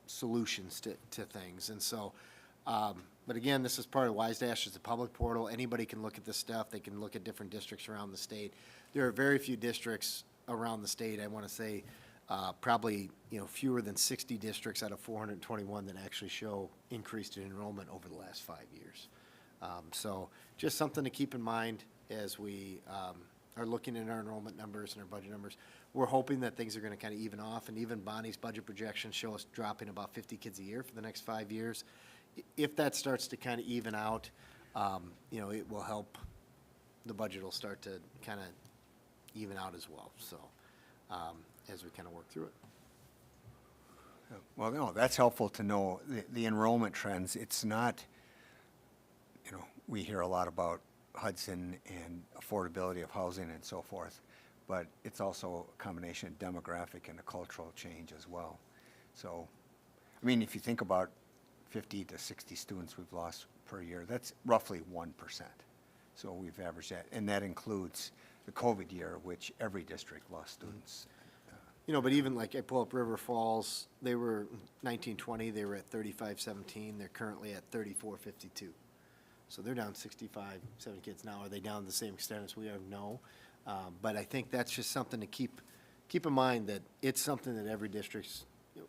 solutions to things. And so, but again, this is part of WiseDash. It's a public portal. Anybody can look at this stuff. They can look at different districts around the state. There are very few districts around the state, I want to say, probably, fewer than 60 districts out of 421 that actually show increased enrollment over the last 5 years. So just something to keep in mind as we are looking at our enrollment numbers and our budget numbers. We're hoping that things are going to kind of even off, and even Bonnie's budget projections show us dropping about 50 kids a year for the next 5 years. If that starts to kind of even out, it will help. The budget will start to kind of even out as well. So as we kind of work through it. Well, no, that's helpful to know the enrollment trends. It's not, we hear a lot about Hudson and affordability of housing and so forth, but it's also a combination of demographic and a cultural change as well. So, I mean, if you think about 50 to 60 students we've lost per year, that's roughly 1%. So we've averaged that, and that includes the COVID year, which every district lost students. But even like I pull up River Falls, they were 1920, they were at 35-17. They're currently at 34-52. So they're down 65, 70 kids now. Are they down to the same extent as we are? No. But I think that's just something to keep in mind, that it's something that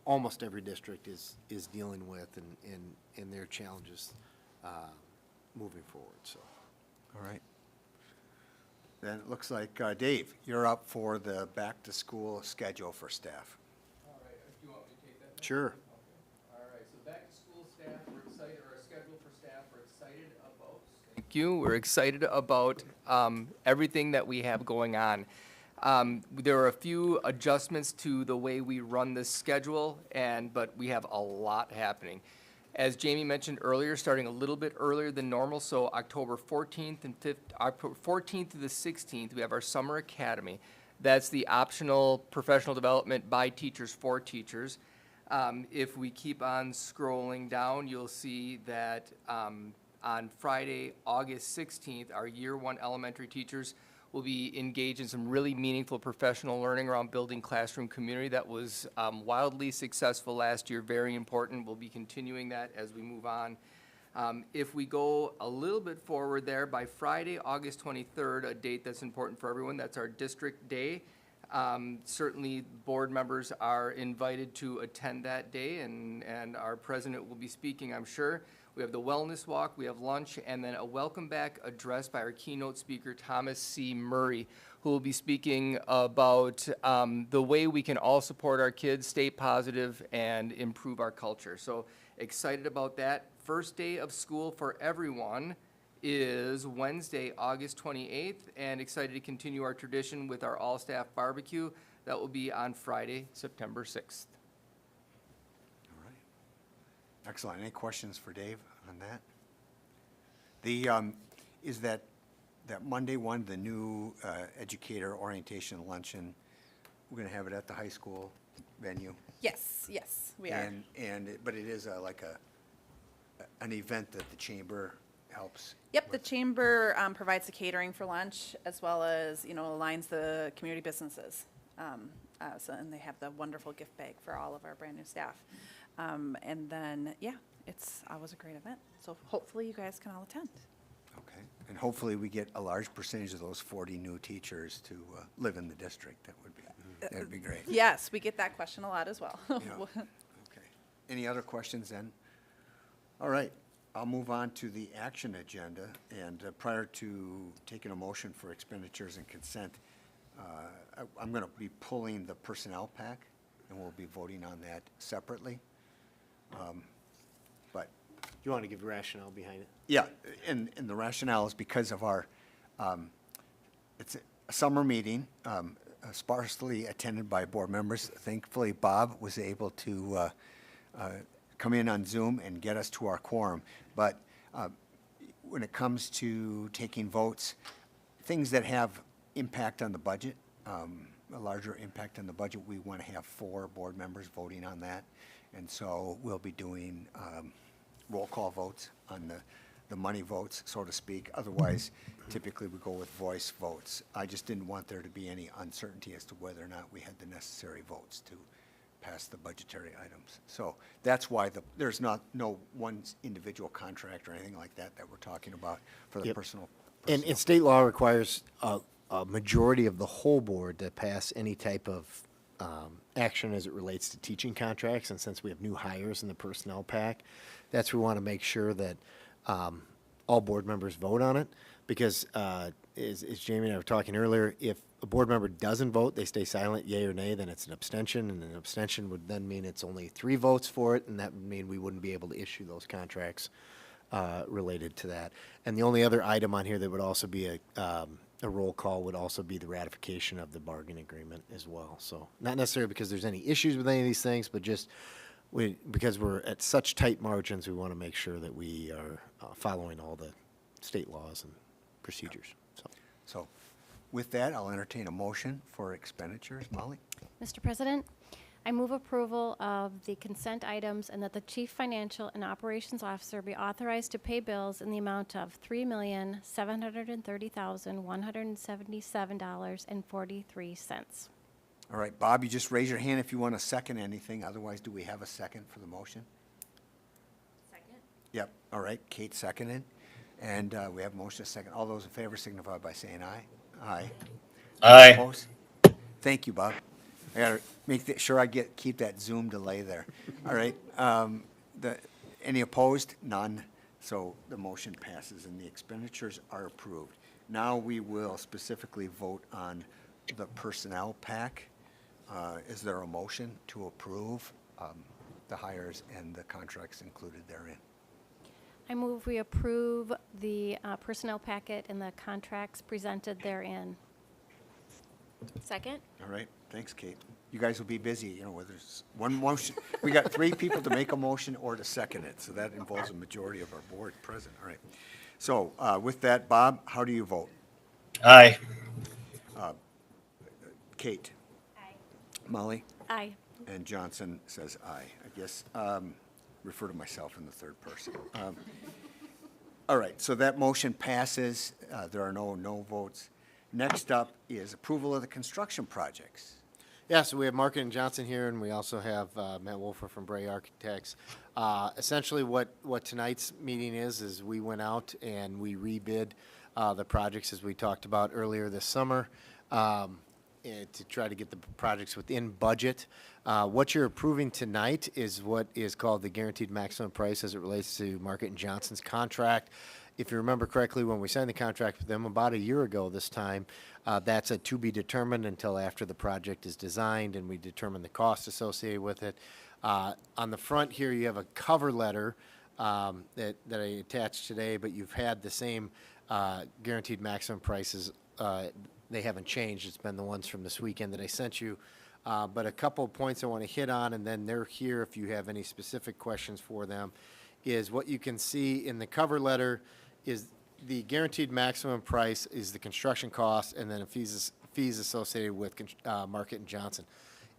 almost every district is dealing with in their challenges moving forward. So, All right. Then it looks like, Dave, you're up for the back-to-school schedule for staff. All right, do you want me to take that? sure. All right, so back to school staff, we're excited, or our schedule for staff, we're excited about. Thank you, we're excited about everything that we have going on. There are a few adjustments to the way we run this schedule, but we have a lot happening. As Jamie mentioned earlier, starting a little bit earlier than normal, so October 14th and 14th to the 16th, we have our Summer Academy. That's the optional professional development by teachers for teachers. If we keep on scrolling down, you'll see that on Friday, August 16th, our Year 1 elementary teachers will be engaged in some really meaningful professional learning around building classroom community. That was wildly successful last year, very important. We'll be continuing that as we move on. If we go a little bit forward there, by Friday, August 23rd, a date that's important for everyone, that's our district day. Certainly, board members are invited to attend that day, and our president will be speaking, I'm sure. We have the wellness walk, we have lunch, and then a welcome back address by our keynote speaker, Thomas C. Murray, who will be speaking about the way we can all support our kids, stay positive, and improve our culture. So excited about that. First day of school for everyone is Wednesday, August 28th, and excited to continue our tradition with our all-staff barbecue. That will be on Friday, September 6th. All right. Excellent. Any questions for Dave on that? The, is that Monday one, the new educator orientation luncheon, we're going to have it at the high school venue? Yes, we are. But it is an event that the chamber helps? Yep, the chamber provides the catering for lunch, as well as, aligns the community businesses. And they have the wonderful gift bag for all of our brand-new staff. And then, it's always a great event. So hopefully you guys can all attend. Okay. And hopefully we get a large percentage of those 40 new teachers to live in the district. That would be. That'd be great. Yes, we get that question a lot as well. Yeah. Okay. Any other questions then? All right, I'll move on to the action agenda, and prior to taking a motion for expenditures and consent, I'm going to be pulling the personnel pack, and we'll be voting on that separately. But, You want to give rationale behind it? yeah, and the rationale is because of our, it's a summer meeting, sparsely attended by board members. Thankfully, Bob was able to come in on Zoom and get us to our quorum. But when it comes to taking votes, things that have impact on the budget, a larger impact on the budget, we want to have 4 board members voting on that. And so we'll be doing roll call votes on the money votes, so to speak. Otherwise, typically we go with voice votes. I just didn't want there to be any uncertainty as to whether or not we had the necessary votes to pass the budgetary items. So that's why there's no one individual contract or anything like that that we're talking about for the Yep. personal. And state law requires a majority of the whole board to pass any type of action as it relates to teaching contracts. And since we have new hires in the personnel pack, that's where we want to make sure that all board members vote on it. Because as Jamie and I were talking earlier, if a board member doesn't vote, they stay silent, yea or nay, then it's an abstention. And an abstention would then mean it's only 3 votes for it, and that would mean we wouldn't be able to issue those contracts related to that. And the only other item on here that would also be a roll call would also be the ratification of the bargain agreement as well. So not necessarily because there's any issues with any of these things, but just because we're at such tight margins, we want to make sure that we are following all the state laws and procedures. So with that, I'll entertain a motion for expenditures. Molly? Mr. President, I move approval of the consent items and that the Chief Financial and Operations Officer be authorized to pay bills in the amount of $3,730,177.43. All right, Bob, you just raise your hand if you want to second anything. Otherwise, do we have a second for the motion? Second? Yep, all right, Kate seconded. And we have a motion a second. All those in favor signify by saying aye. Aye. Aye. Opposed? Thank you, Bob. I gotta make sure I keep that Zoom delay there. All right, any opposed? None. So the motion passes and the expenditures are approved. Now we will specifically vote on the personnel pack. Is there a motion to approve the hires and the contracts included therein? I move we approve the personnel packet and the contracts presented therein. Second? All right, thanks, Kate. You guys will be busy, you know, whether it's one motion. We got 3 people to make a motion or to second it, so that involves a majority of our board present. All right. So with that, Bob, how do you vote? Aye. Kate? Aye. Molly? Aye. And Johnson says aye. I guess, refer to myself in the third person. All right, so that motion passes. There are no votes. Next up is approval of the construction projects. Yeah, so we have Market and Johnson here, and we also have Matt Wolfer from Bray Architects. Essentially, what tonight's meeting is we went out and we rebid the projects as we talked about earlier this summer to try to get the projects within budget. What you're approving tonight is what is called the guaranteed maximum price as it relates to Market and Johnson's contract. If you remember correctly, when we signed the contract with them about a year ago this time, that's a to be determined until after the project is designed and we determine the cost associated with it. On the front here, you have a cover letter that I attached today, but you've had the same guaranteed maximum prices. They haven't changed. It's been the ones from this weekend that I sent you. But a couple of points I want to hit on, and then they're here if you have any specific questions for them, is what you can see in the cover letter is the guaranteed maximum price is the construction cost and then fees associated with Market and Johnson.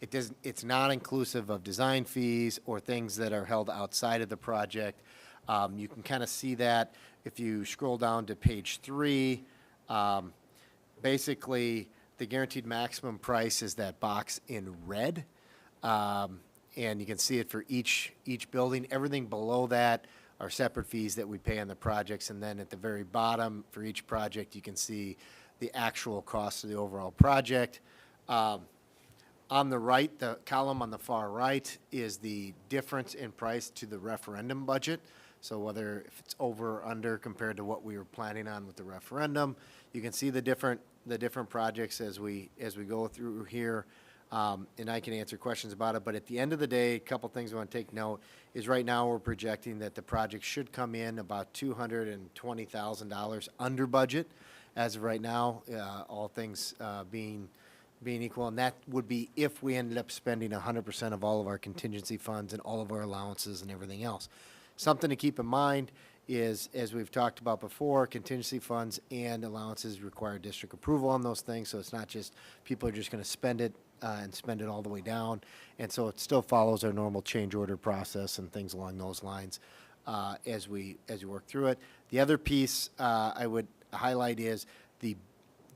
It's not inclusive of design fees or things that are held outside of the project. You can kind of see that if you scroll down to page 3. Basically, the guaranteed maximum price is that box in red. And you can see it for each building. Everything below that are separate fees that we pay on the projects. And then at the very bottom, for each project, you can see the actual cost of the overall project. On the right, the column on the far right is the difference in price to the referendum budget. So whether if it's over or under compared to what we were planning on with the referendum, you can see the different projects as we go through here. And I can answer questions about it, but at the end of the day, a couple things I want to take note is right now we're projecting that the project should come in about $220,000 under budget as of right now, all things being equal, and that would be if we ended up spending 100% of all of our contingency funds and all of our allowances and everything else. Something to keep in mind is, as we've talked about before, contingency funds and allowances require district approval on those things, so it's not just people are just going to spend it and spend it all the way down, and so it still follows our normal change order process and things along those lines as we work through it. The other piece I would highlight is the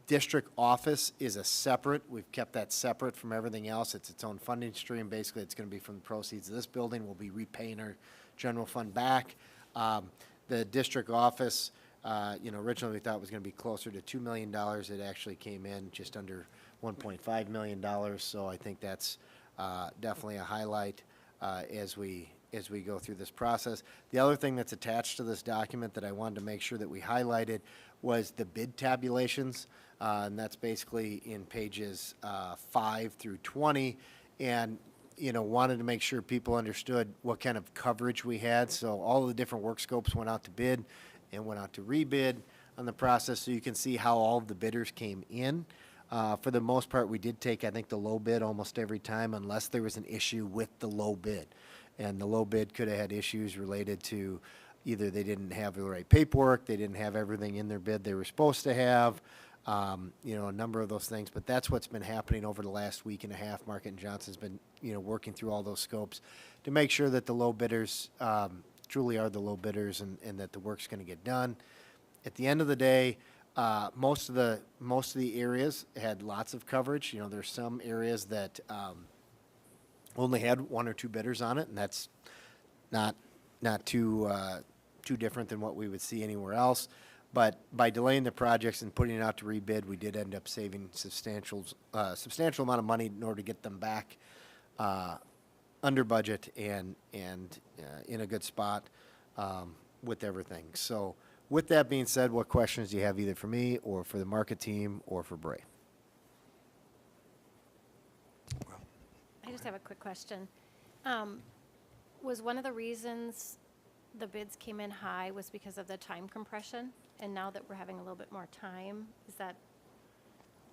district office is a separate. We've kept that separate from everything else. It's its own funding stream. Basically, it's going to be from the proceeds of this building. We'll be repaying our general fund back. The district office, originally we thought it was going to be closer to $2 million. It actually came in just under $1.5 million. So I think that's definitely a highlight as we go through this process. The other thing that's attached to this document that I wanted to make sure that we highlighted was the bid tabulations, and that's basically in pages 5 through 20, and wanted to make sure people understood what kind of coverage we had. So all of the different work scopes went out to bid and went out to rebid on the process, so you can see how all of the bidders came in. For the most part, we did take, I think, the low bid almost every time, unless there was an issue with the low bid. And the low bid could have had issues related to either they didn't have the right paperwork, they didn't have everything in their bid they were supposed to have, a number of those things. But that's what's been happening over the last week and a half. Market and Johnson's been, working through all those scopes to make sure that the low bidders truly are the low bidders and that the work's going to get done. At the end of the day, most of the areas had lots of coverage. There's some areas that only had one or two bidders on it, and that's not too different than what we would see anywhere else. But by delaying the projects and putting it out to rebid, we did end up saving substantial amount of money in order to get them back under budget and in a good spot with everything. So with that being said, what questions do you have either for me or for the market team or for Bray? I just have a quick question. Was one of the reasons the bids came in high was because of the time compression? And now that we're having a little bit more time, is that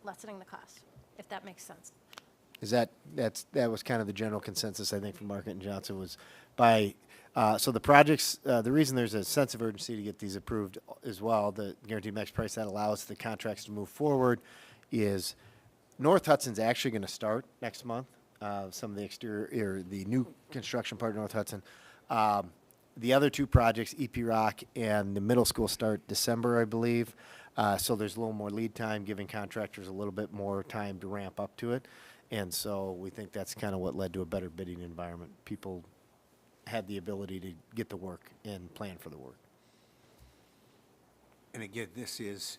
lessening the cost, if that makes sense? That was kind of the general consensus, I think, from Market and Johnson was by, so the projects, the reason there's a sense of urgency to get these approved as well, the guaranteed max price that allows the contracts to move forward is North Hudson's actually going to start next month. Some of the exterior, or the new construction part of North Hudson. The other two projects, EP Rock and the middle school, start December, I believe. So there's a little more lead time, giving contractors a little bit more time to ramp up to it. And so we think that's kind of what led to a better bidding environment. People had the ability to get the work and plan for the work. And again, this is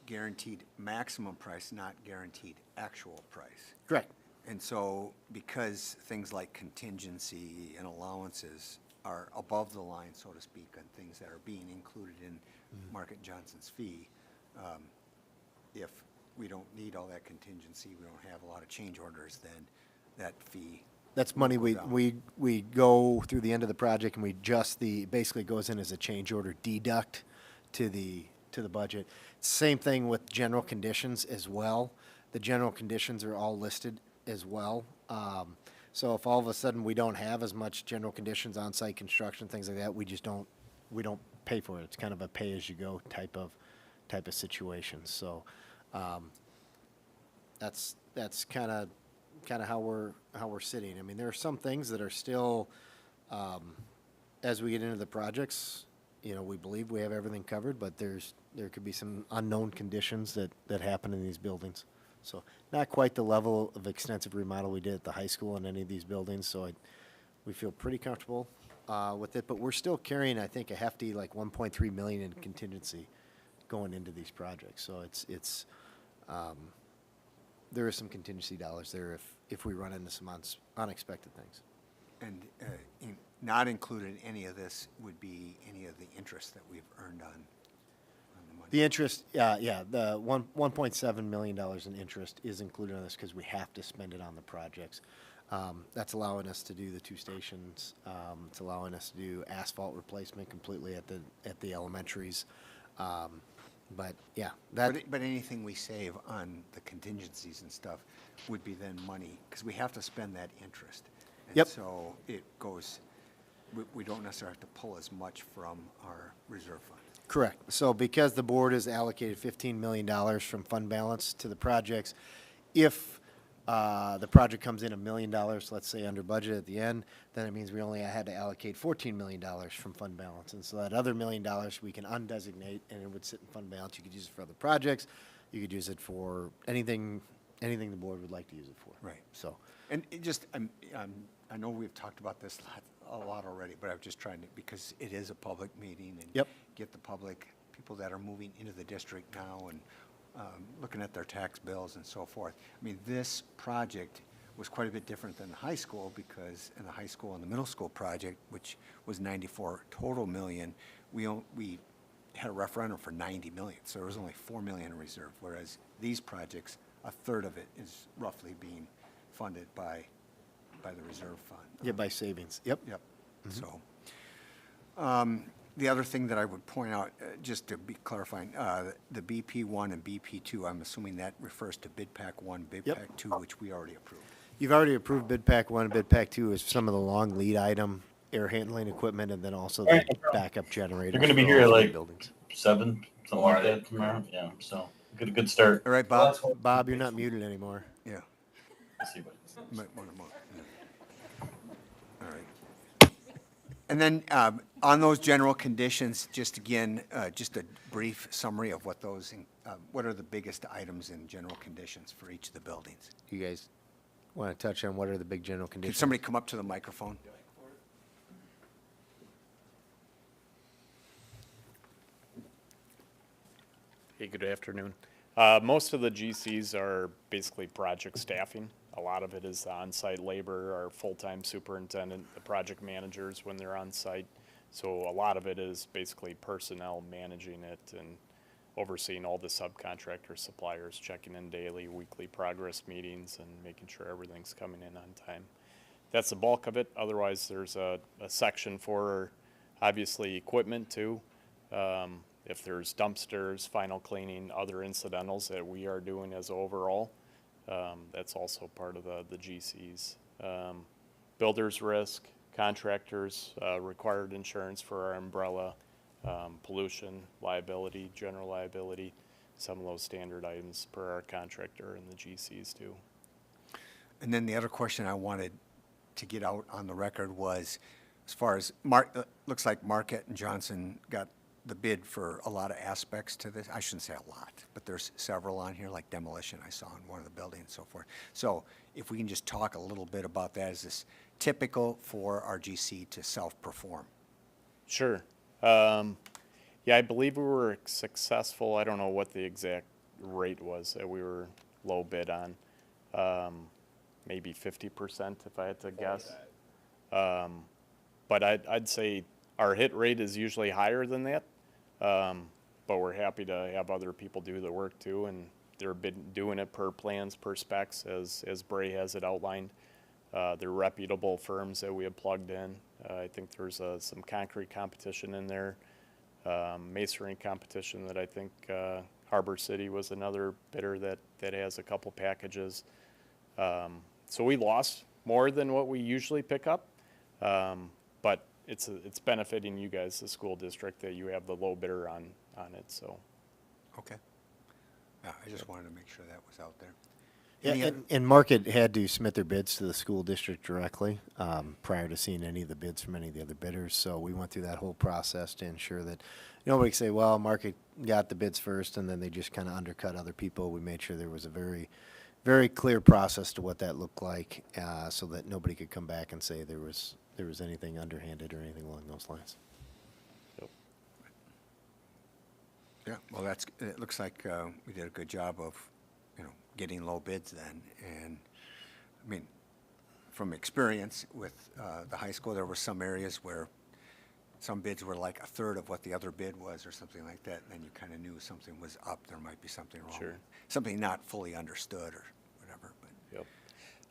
guaranteed maximum price, not guaranteed actual price. Correct. And so because things like contingency and allowances are above the line, so to speak, on things that are being included in Market Johnson's fee, if we don't need all that contingency, we don't have a lot of change orders, then that fee. That's money will go down. we go through the end of the project and we adjust basically goes in as a change order deduct to the budget. Same thing with general conditions as well. The general conditions are all listed as well. So if all of a sudden we don't have as much general conditions, on-site construction, things like that, we don't pay for it. It's kind of a pay-as-you-go type of situation. So that's kind of how we're sitting. I mean, there are some things that are still, as we get into the projects, we believe we have everything covered, but there could be some unknown conditions that happen in these buildings. So not quite the level of extensive remodel we did at the high school in any of these buildings, so we feel pretty comfortable with it, but we're still carrying, I think, a hefty, like $1.3 million in contingency going into these projects. So it's there is some contingency dollars there if we run into some unexpected things. And not included in any of this would be any of the interest that we've earned on the money. The interest, the $1.7 million in interest is included in this because we have to spend it on the projects. That's allowing us to do the 2 stations. It's allowing us to do asphalt replacement completely at the elementaries. But yeah, But anything we save on the contingencies and stuff would be then money, because we have to spend that interest. And Yep. so it goes, we don't necessarily have to pull as much from our reserve fund. correct. So because the board has allocated $15 million from fund balance to the projects, if the project comes in $1 million, let's say under budget at the end, then it means we only had to allocate $14 million from fund balance. And so that other $1 million we can undesignate and it would sit in fund balance. You could use it for other projects. You could use it for anything the board would like to use it for. Right. So, And it just, I know we've talked about this a lot already, but I'm just trying to, because it is a public meeting and Yep. get the public, people that are moving into the district now and looking at their tax bills and so forth. I mean, this project was quite a bit different than the high school, because in the high school and the middle school project, which was 94 total million, we had a referendum for 90 million, so there was only 4 million in reserve, whereas these projects, a third of it is roughly being funded by the reserve fund. yeah, by savings. Yep. Yep. So, the other thing that I would point out, just to be clarifying, the BP 1 and BP 2, I'm assuming that refers to bid pack 1, bid Yep. pack 2, which we already approved. You've already approved bid pack 1 and bid pack 2 is some of the long lead item air handling equipment and then also the backup generators. They're gonna be for here all at three like buildings. 7, something like that tomorrow. Yeah, so good start. All right, Bob? Bob, you're not muted anymore. Yeah. Let's see what. Might want to move. Yeah. All right. And then, on those general conditions, just again, just a brief summary of what those, what are the biggest items in general conditions for each of the buildings? You guys want to touch on what are the big general Can conditions? somebody come up to the microphone? Hey, good afternoon. Most of the GCs are basically project staffing. A lot of it is on-site labor, our full-time superintendent, the project managers when they're on-site. So a lot of it is basically personnel managing it and overseeing all the subcontractor suppliers, checking in daily, weekly progress meetings, and making sure everything's coming in on time. That's the bulk of it. Otherwise, there's a section for, obviously, equipment too. If there's dumpsters, final cleaning, other incidentals that we are doing as overall, that's also part of the GCs. Builder's risk, contractors, required insurance for our umbrella, pollution, liability, general liability, some of those standard items per our contractor and the GCs too. And then the other question I wanted to get out on the record was, as far as looks like Marquette and Johnson got the bid for a lot of aspects to this. I shouldn't say a lot, but there's several on here, like demolition I saw in one of the buildings and so forth. So if we can just talk a little bit about that, is this typical for RGC to self-perform? Sure. Yeah, I believe we were successful. I don't know what the exact rate was that we were low bid on. Maybe 50% if I had to guess. But I'd say our hit rate is usually higher than that. But we're happy to have other people do the work too, and they're doing it per plans, per specs, as Bray has it outlined. They're reputable firms that we have plugged in. I think there's some concrete competition in there, masonry competition that I think Harbor City was another bidder that has a couple packages. So we lost more than what we usually pick up, but it's benefiting you guys, the school district, that you have the low bidder on it, so. Okay. Yeah, I just wanted to make sure that was out there. Yeah, Any other- and Market had to submit their bids to the school district directly prior to seeing any of the bids from any of the other bidders. So we went through that whole process to ensure that nobody could say, well, Market got the bids first, and then they just kind of undercut other people. We made sure there was a very, very clear process to what that looked like, so that nobody could come back and say there was anything underhanded or anything along those lines. Yeah, well, it looks like we did a good job of, getting low bids then. And, I mean, from experience with the high school, there were some areas where some bids were like a third of what the other bid was or something like that, and then you kind of knew something was up, there might be something wrong. Sure. Something not fully understood or whatever, but. Yep.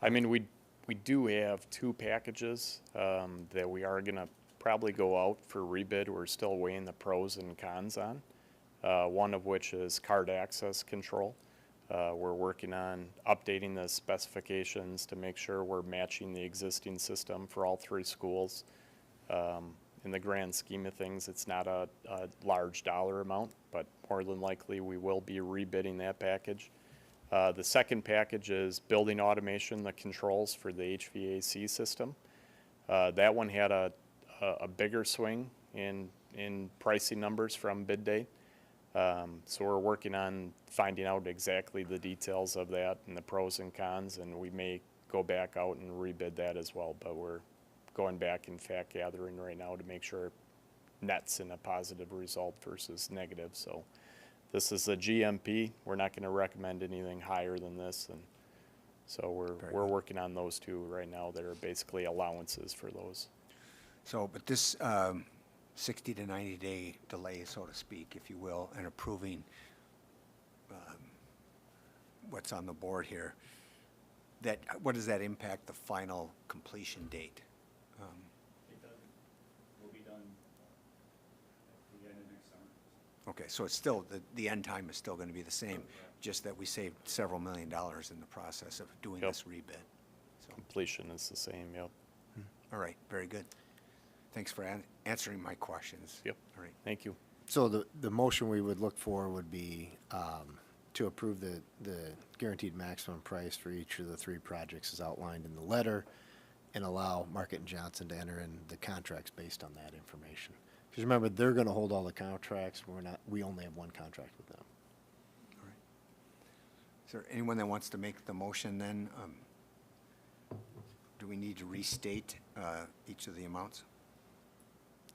I mean, we do have two packages that we are gonna probably go out for rebid. We're still weighing the pros and cons on. One of which is card access control. We're working on updating the specifications to make sure we're matching the existing system for all three schools. In the grand scheme of things, it's not a large dollar amount, but more than likely we will be rebidding that package. The second package is building automation, the controls for the HVAC system. That one had a bigger swing in pricing numbers from bid date. So we're working on finding out exactly the details of that and the pros and cons, and we may go back out and rebid that as well, but we're going back and fact gathering right now to make sure nets in a positive result versus negative. So this is a GMP. We're not going to recommend anything higher than this, and so we're working on those two right now that are basically allowances for those. So, but this 60 to 90 day delay, so to speak, if you will, and approving what's on the board here, that, what does that impact the final completion date? Will be done at the end of next summer. Okay, so it's still, the end time is still going to be the same, just that we saved several $1 million in the process of doing Yep. this rebid. So, Completion is the same, yep. all right, very good. Thanks for answering my questions. Yep. All right. Thank you. So the motion we would look for would be to approve the guaranteed maximum price for each of the three projects as outlined in the letter, and allow Market and Johnson to enter in the contracts based on that information. Because remember, they're going to hold all the contracts. We only have one contract with them. All right. Is there anyone that wants to make the motion then? Do we need to restate each of the amounts?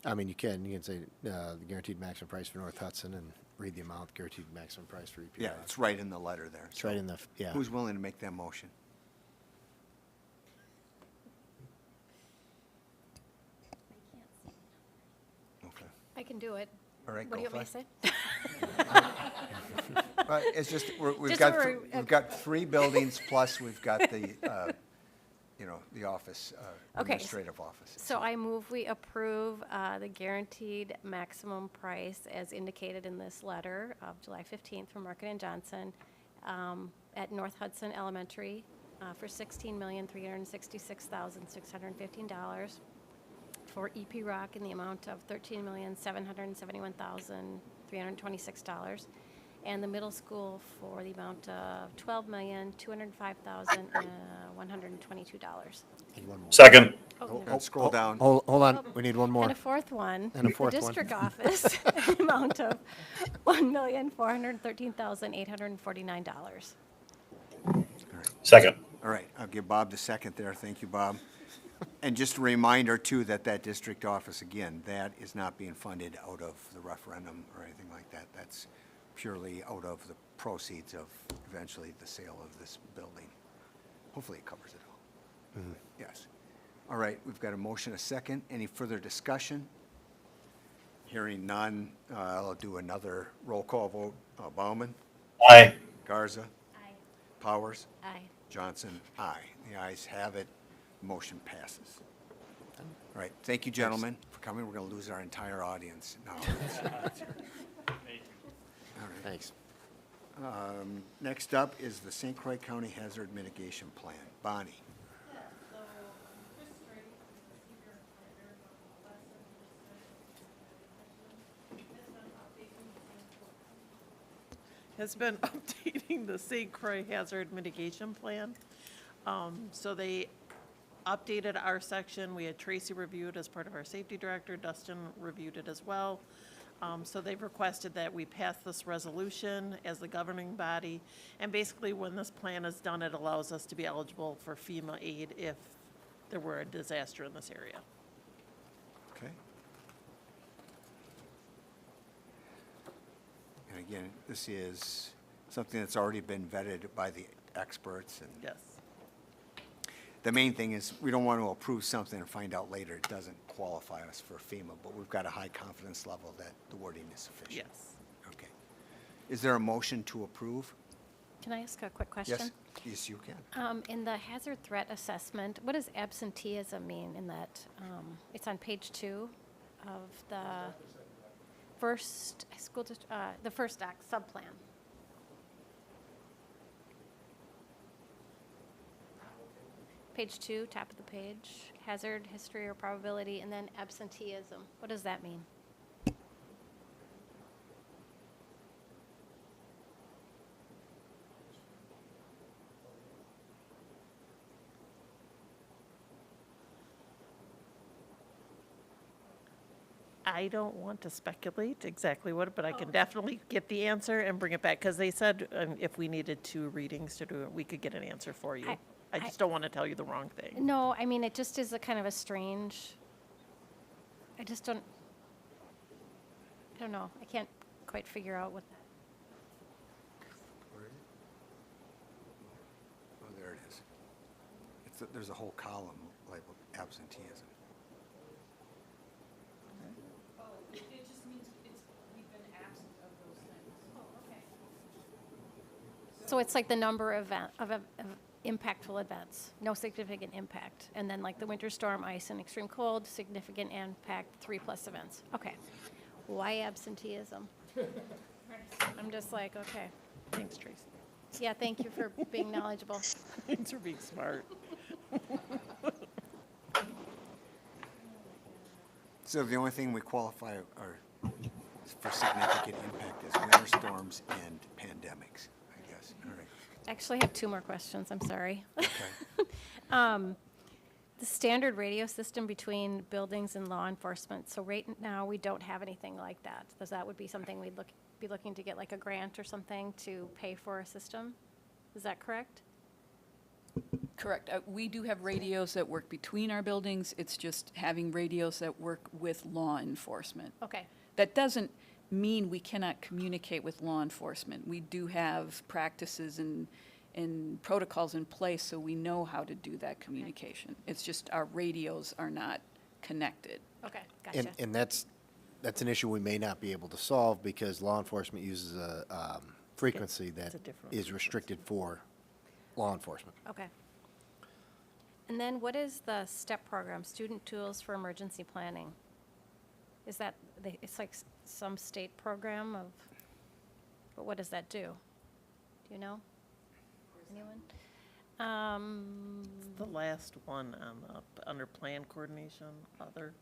I mean, you can say the guaranteed maximum price for North Hudson and read the amount, guaranteed maximum price for EPR. Yeah, it's right in the letter there. It's right in the, yeah. Who's willing to make that motion? Okay. I can do it. All right, What do go you want for me it. to say? It's just, we've Just got, so we're- we've got 3 buildings, plus we've got the, the office, Okay, administrative office. So I move we approve the guaranteed maximum price as indicated in this letter of July 15th from Market and Johnson at North Hudson Elementary for $16,366,615, for EP Rock in the amount of $13,771,326, and the middle school for the amount of $12,205,122. Need one more. Second. Scroll down. Hold on, we need one more. And a fourth one. And a fourth The one. district office, the amount of $1,413,849. Second. All right, I'll give Bob the second there. Thank you, Bob. And just a reminder, too, that district office, again, that is not being funded out of the referendum or anything like that. That's purely out of the proceeds of eventually the sale of this building. Hopefully it covers it all. Yes. All right, we've got a motion, a second. Any further discussion? Hearing none, I'll do another roll call vote. Bauman? Aye. Garza? Aye. Powers? Aye. Johnson, aye. The ayes have it. Motion passes. All right, thank you, gentlemen, for coming. We're going to lose our entire audience now. Thanks. Next up is the St. Croix County Hazard Mitigation Plan. Bonnie. Has been updating the St. Croix Hazard Mitigation Plan. So they updated our section. We had Tracy review it as part of our safety director. Dustin reviewed it as well. So they've requested that we pass this resolution as the governing body. And basically, when this plan is done, it allows us to be eligible for FEMA aid if there were a disaster in this area. Okay. And again, this is something that's already been vetted by the experts. And Yes. the main thing is, we don't want to approve something and find out later it doesn't qualify us for FEMA, but we've got a high confidence level that the wording is sufficient. Yes. Okay. Is there a motion to approve? Can I ask a quick question? Yes, yes, you can. In the hazard threat assessment, what does absenteeism mean in that? It's on page 2 of the first school, the first act subplan. Page 2, top of the page, hazard, history, or probability, and then absenteeism. What does that mean? I don't want to speculate exactly what, but I can definitely get the answer and bring it back, because they said if we needed 2 readings to do it, we could get an answer for you. I just don't want to tell you the wrong thing. No, I mean, it just is a kind of a strange, I just don't, I don't know. I can't quite figure out what, Where is it? Oh, there it is. There's a whole column labeled absenteeism. so it's like the number of impactful events, no significant impact. And then like the winter storm, ice, and extreme cold, significant impact, 3+ events. Okay. Why absenteeism? I'm just like, okay. Thanks, Tracy. Yeah, thank you for being knowledgeable. Thanks for being smart. So the only thing we qualify for significant impact is winter storms and pandemics, I guess. All right. Actually, I have 2 more questions. I'm sorry. Okay. The standard radio system between buildings and law enforcement. So right now, we don't have anything like that. So that would be something we'd be looking to get like a grant or something to pay for a system. Is that correct? Correct. We do have radios that work between our buildings. It's just having radios that work with law enforcement. Okay. That doesn't mean we cannot communicate with law enforcement. We do have practices and protocols in place so we know how to do that communication. It's just our radios are not connected. Okay, gotcha. And that's an issue we may not be able to solve because law enforcement uses a frequency that a different is restricted for law enforcement. Okay. And then what is the STEP program, Student Tools for Emergency Planning? Is that, it's like some state program of, but what does that do? Do you know? Anyone? It's the last one under plan coordination, other.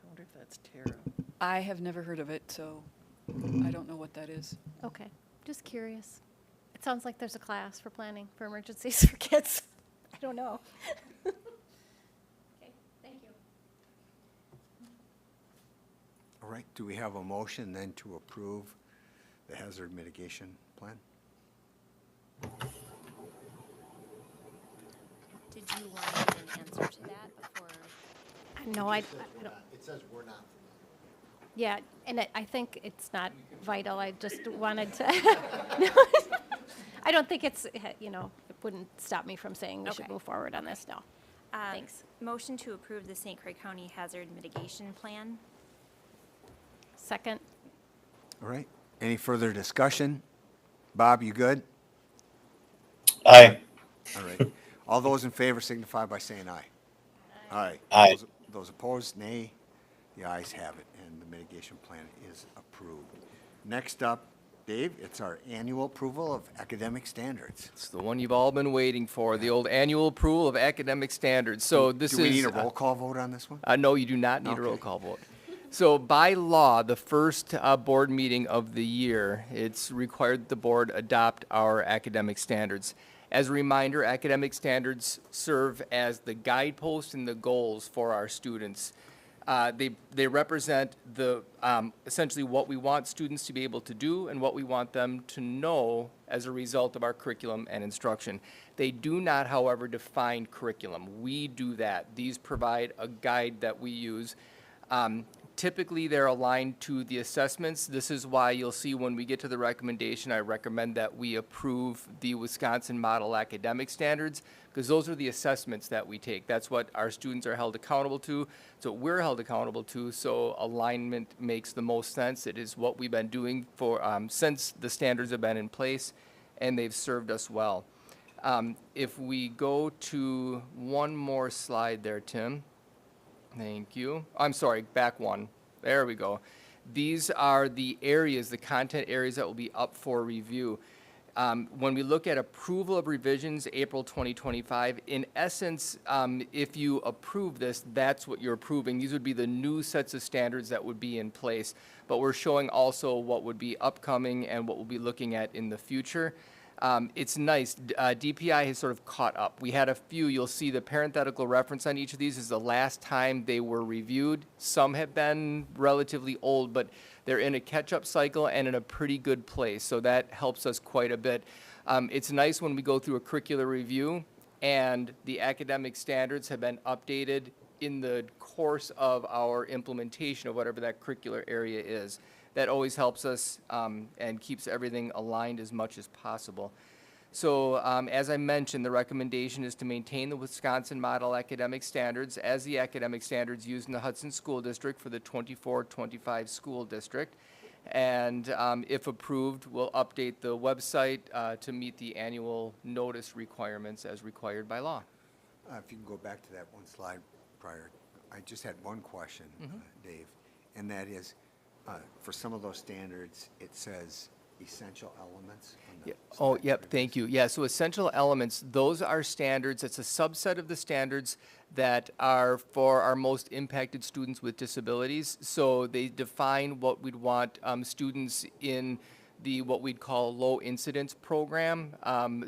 I wonder if that's Tara. I have never heard of it, so I don't know what that is. Okay, just curious. It sounds like there's a class for planning for emergencies for kids. I don't know. Okay, thank you. All right, do we have a motion then to approve the hazard mitigation plan? Did you want an answer to that before? No, I don't. It says we're not. Yeah, and I think it's not vital. I just wanted to. I don't think it's, it wouldn't stop me from saying we should Okay. move forward on this, no. Thanks. Motion to approve the St. Croix County Hazard Mitigation Plan. Second? All right, any further discussion? Bob, you good? Aye. All right. All those in favor signify by saying aye. Aye. Aye. Those opposed, nay. The ayes have it, and the mitigation plan is approved. Next up, Dave, it's our annual approval of academic standards. It's the one you've all been waiting for, the old annual approval of academic standards. So this is. Do we need a roll call vote on this one? No, you do not need a roll Okay. call vote. So by law, the first board meeting of the year, it's required that the board adopt our academic standards. As a reminder, academic standards serve as the guidepost and the goals for our students. They represent the essentially what we want students to be able to do and what we want them to know as a result of our curriculum and instruction. They do not, however, define curriculum. We do that. These provide a guide that we use. Typically, they're aligned to the assessments. This is why you'll see when we get to the recommendation, I recommend that we approve the Wisconsin Model Academic Standards, because those are the assessments that we take. That's what our students are held accountable to. So we're held accountable to, so alignment makes the most sense. It is what we've been doing for, since the standards have been in place, and they've served us well. If we go to one more slide there, Tim. Thank you. I'm sorry, back one. There we go. These are the areas, the content areas that will be up for review. When we look at approval of revisions, April 2025, in essence, if you approve this, that's what you're approving. These would be the new sets of standards that would be in place. But we're showing also what would be upcoming and what we'll be looking at in the future. It's nice, DPI has sort of caught up. We had a few, you'll see the parenthetical reference on each of these is the last time they were reviewed. Some have been relatively old, but they're in a catch-up cycle and in a pretty good place, so that helps us quite a bit. It's nice when we go through a curricular review and the academic standards have been updated in the course of our implementation of whatever that curricular area is. That always helps us and keeps everything aligned as much as possible. So as I mentioned, the recommendation is to maintain the Wisconsin Model Academic Standards as the academic standards used in the Hudson School District for the 24-25 school district. And if approved, we'll update the website to meet the annual notice requirements as required by law. If you can go back to that one slide prior, I just had one question, Dave, and that is, for some of those standards, it says essential elements. On the Oh, slide yep, previous. thank you. Yeah, so essential elements, those are standards, it's a subset of the standards that are for our most impacted students with disabilities. So they define what we'd want students in the, what we'd call low incidence program.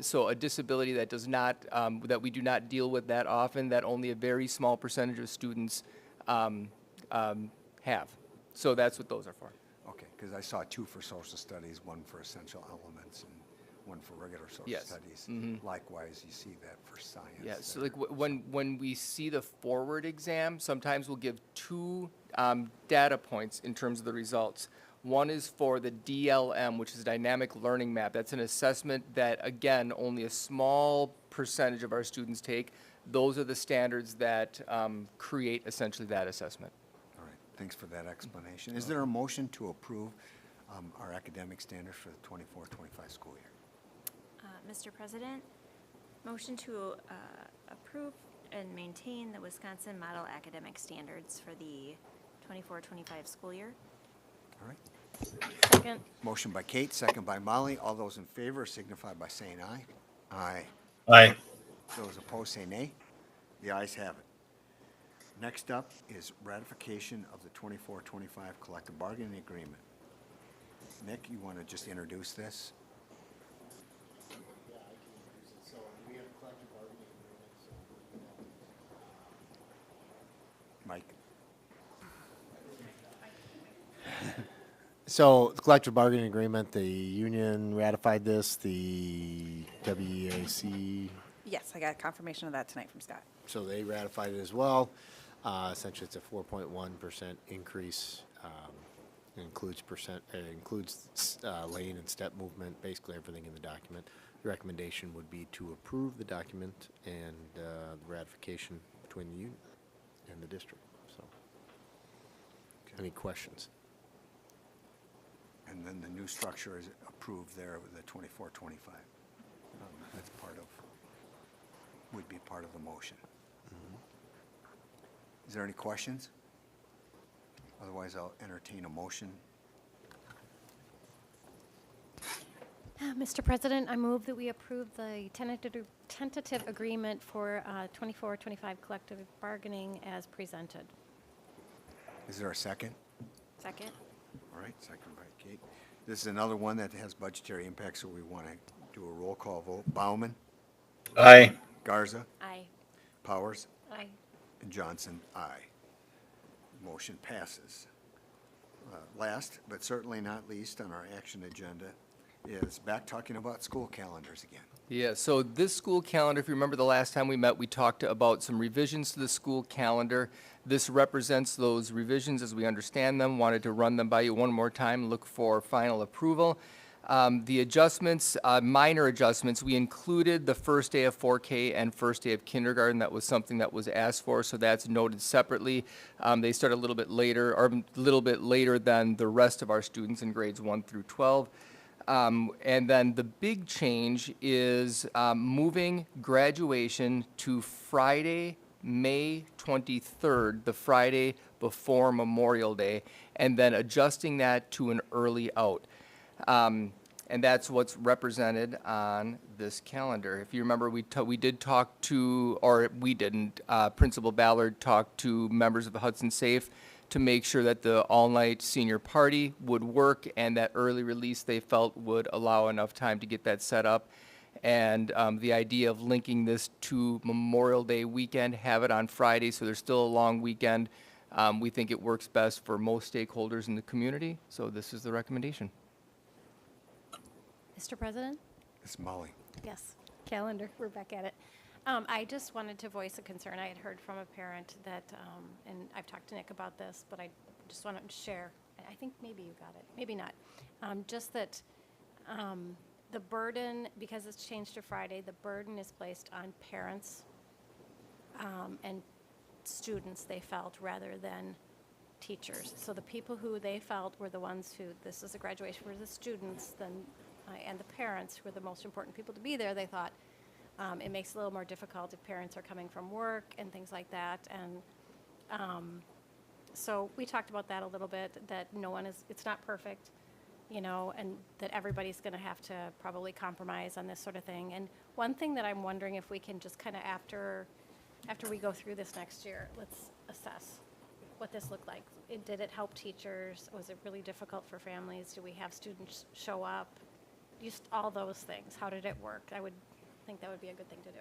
So a disability that does not, that we do not deal with that often, that only a very small percentage of students have. So that's what those are for. Okay, because I saw 2 for social studies, 1 for essential elements, and 1 for regular social Yes. studies. Mhm. Likewise, you see that for science. Yeah, so there. like when we see the forward exam, sometimes we'll give 2 data points in terms of the results. One is for the DLM, which is a dynamic learning map. That's an assessment that, again, only a small percentage of our students take. Those are the standards that create essentially that assessment. All right, thanks for that explanation. Is there a motion to approve our academic standards for the 24-25 school year? Mr. President, motion to approve and maintain the Wisconsin Model Academic Standards for the 24-25 school year. All right. Second. Motion by Kate, second by Molly. All those in favor signify by saying aye. Aye. Aye. Those opposed say nay. The ayes have it. Next up is ratification of the 24-25 collective bargaining agreement. Nick, you want to just introduce this? Mike? So the collective bargaining agreement, the union ratified this, the WEAC, Yes, I got confirmation of that tonight from Scott. so they ratified it as well. Essentially, it's a 4.1% increase. It includes lane and step movement, basically everything in the document. The recommendation would be to approve the document and the ratification between the union and the district. So, any questions? And then the new structure is approved there with the 24-25. That's part of, would be part of the motion. Is there any questions? Otherwise, I'll entertain a motion. Mr. President, I move that we approve the tentative agreement for 24-25 collective bargaining as presented. Is there a second? Second. All right, second by Kate. This is another one that has budgetary impact, so we want to do a roll call vote. Bauman? Aye. Garza? Aye. Powers? Aye. And Johnson, aye. Motion passes. Last, but certainly not least on our action agenda is back talking about school calendars again. Yeah, so this school calendar, if you remember the last time we met, we talked about some revisions to the school calendar. This represents those revisions as we understand them. Wanted to run them by you one more time, look for final approval. The adjustments, minor adjustments, we included the first day of 4K and first day of kindergarten. That was something that was asked for, so that's noted separately. They start a little bit later, or a little bit later than the rest of our students in grades 1 through 12. And then the big change is moving graduation to Friday, May 23rd, the Friday before Memorial Day, and then adjusting that to an early out. And that's what's represented on this calendar. If you remember, we did talk to, or we didn't, Principal Ballard talked to members of the Hudson Safe to make sure that the all-night senior party would work and that early release they felt would allow enough time to get that set up. And the idea of linking this to Memorial Day weekend, have it on Friday, so there's still a long weekend. We think it works best for most stakeholders in the community, so this is the recommendation. Mr. President? Ms. Molly. Yes, calendar, we're back at it. I just wanted to voice a concern. I had heard from a parent that, and I've talked to Nick about this, but I just wanted to share. I think maybe you got it, maybe not. Just that the burden, because it's changed to Friday, the burden is placed on parents and students, they felt, rather than teachers. So the people who they felt were the ones who, this is a graduation for the students, then, and the parents who were the most important people to be there, they thought, it makes it a little more difficult if parents are coming from work and things like that. And so we talked about that a little bit, that no one is, it's not perfect, you know, and that everybody's going to have to probably compromise on this sort of thing. And one thing that I'm wondering if we can just kind of after we go through this next year, let's assess what this looked like. Did it help teachers? Was it really difficult for families? Do we have students show up? Just all those things. How did it work? I would think that would be a good thing to do.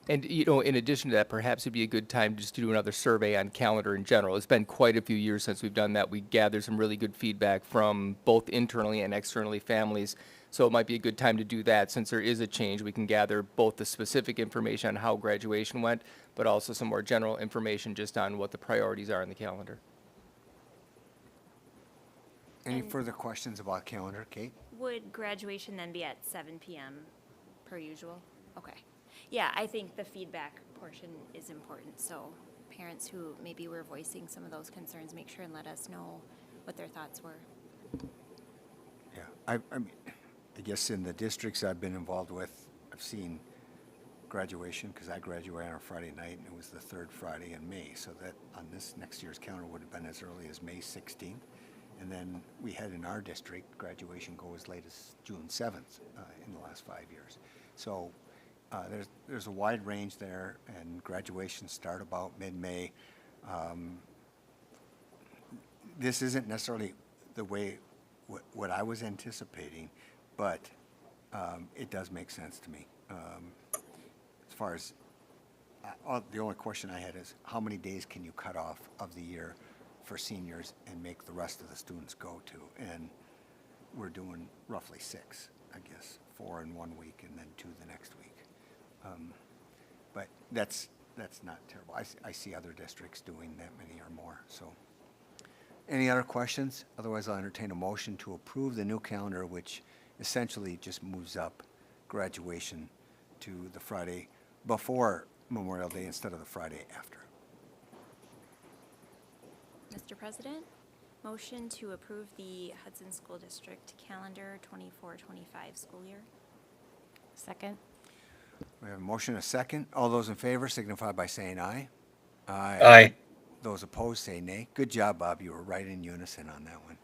And, you know, in addition to that, perhaps it'd be a good time just to do another survey on calendar in general. It's been quite a few years since we've done that. We gathered some really good feedback from both internally and externally families. So it might be a good time to do that. Since there is a change, we can gather both the specific information on how graduation went, but also some more general information just on what the priorities are in the calendar. Any further questions about calendar, Kate? Would graduation then be at 7 p.m. per usual? Okay. Yeah, I think the feedback portion is important, so parents who maybe were voicing some of those concerns, make sure and let us know what their thoughts were. Yeah, I mean, I guess in the districts I've been involved with, I've seen graduation, because I graduated on a Friday night, and it was the third Friday in May, so that on this next year's calendar would have been as early as May 16th. And then we had in our district, graduation go as late as June 7th in the last 5 years. So there's a wide range there, and graduations start about mid-May. This isn't necessarily the way what I was anticipating, but it does make sense to me. As far as the only question I had is, how many days can you cut off of the year for seniors and make the rest of the students go to? And we're doing roughly 6, I guess, 4 in 1 week and then 2 the next week. But that's not terrible. I see other districts doing that many or more, so. Any other questions? Otherwise, I'll entertain a motion to approve the new calendar, which essentially just moves up graduation to the Friday before Memorial Day instead of the Friday after. Mr. President, motion to approve the Hudson School District calendar 24-25 school year. Second? We have a motion, a second. All those in favor signify by saying aye. Aye. Those opposed say nay. Good job, Bob. You were right in unison on that one.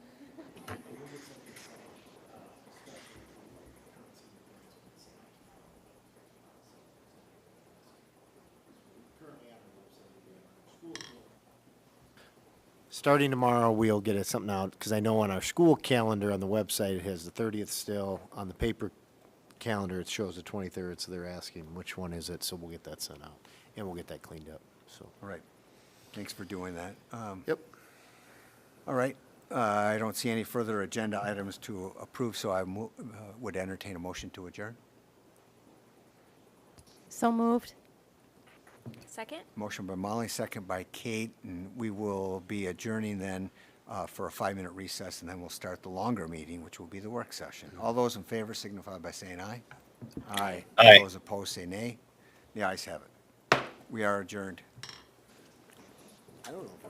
Starting tomorrow, we'll get something out, because I know on our school calendar on the website, it has the 30th still. On the paper calendar, it shows the 23rd, so they're asking which one is it, so we'll get that sent out, and we'll get that cleaned up, so. All right. Thanks for doing that. Yep. All right. I don't see any further agenda items to approve, so I would entertain a motion to adjourn. So moved. Second? Motion by Molly, second by Kate, and we will be adjourning then for a 5-minute recess, and then we'll start the longer meeting, which will be the work session. All those in favor signify by saying aye. Aye. Aye. All those opposed say nay. The ayes have it. We are adjourned. I don't know if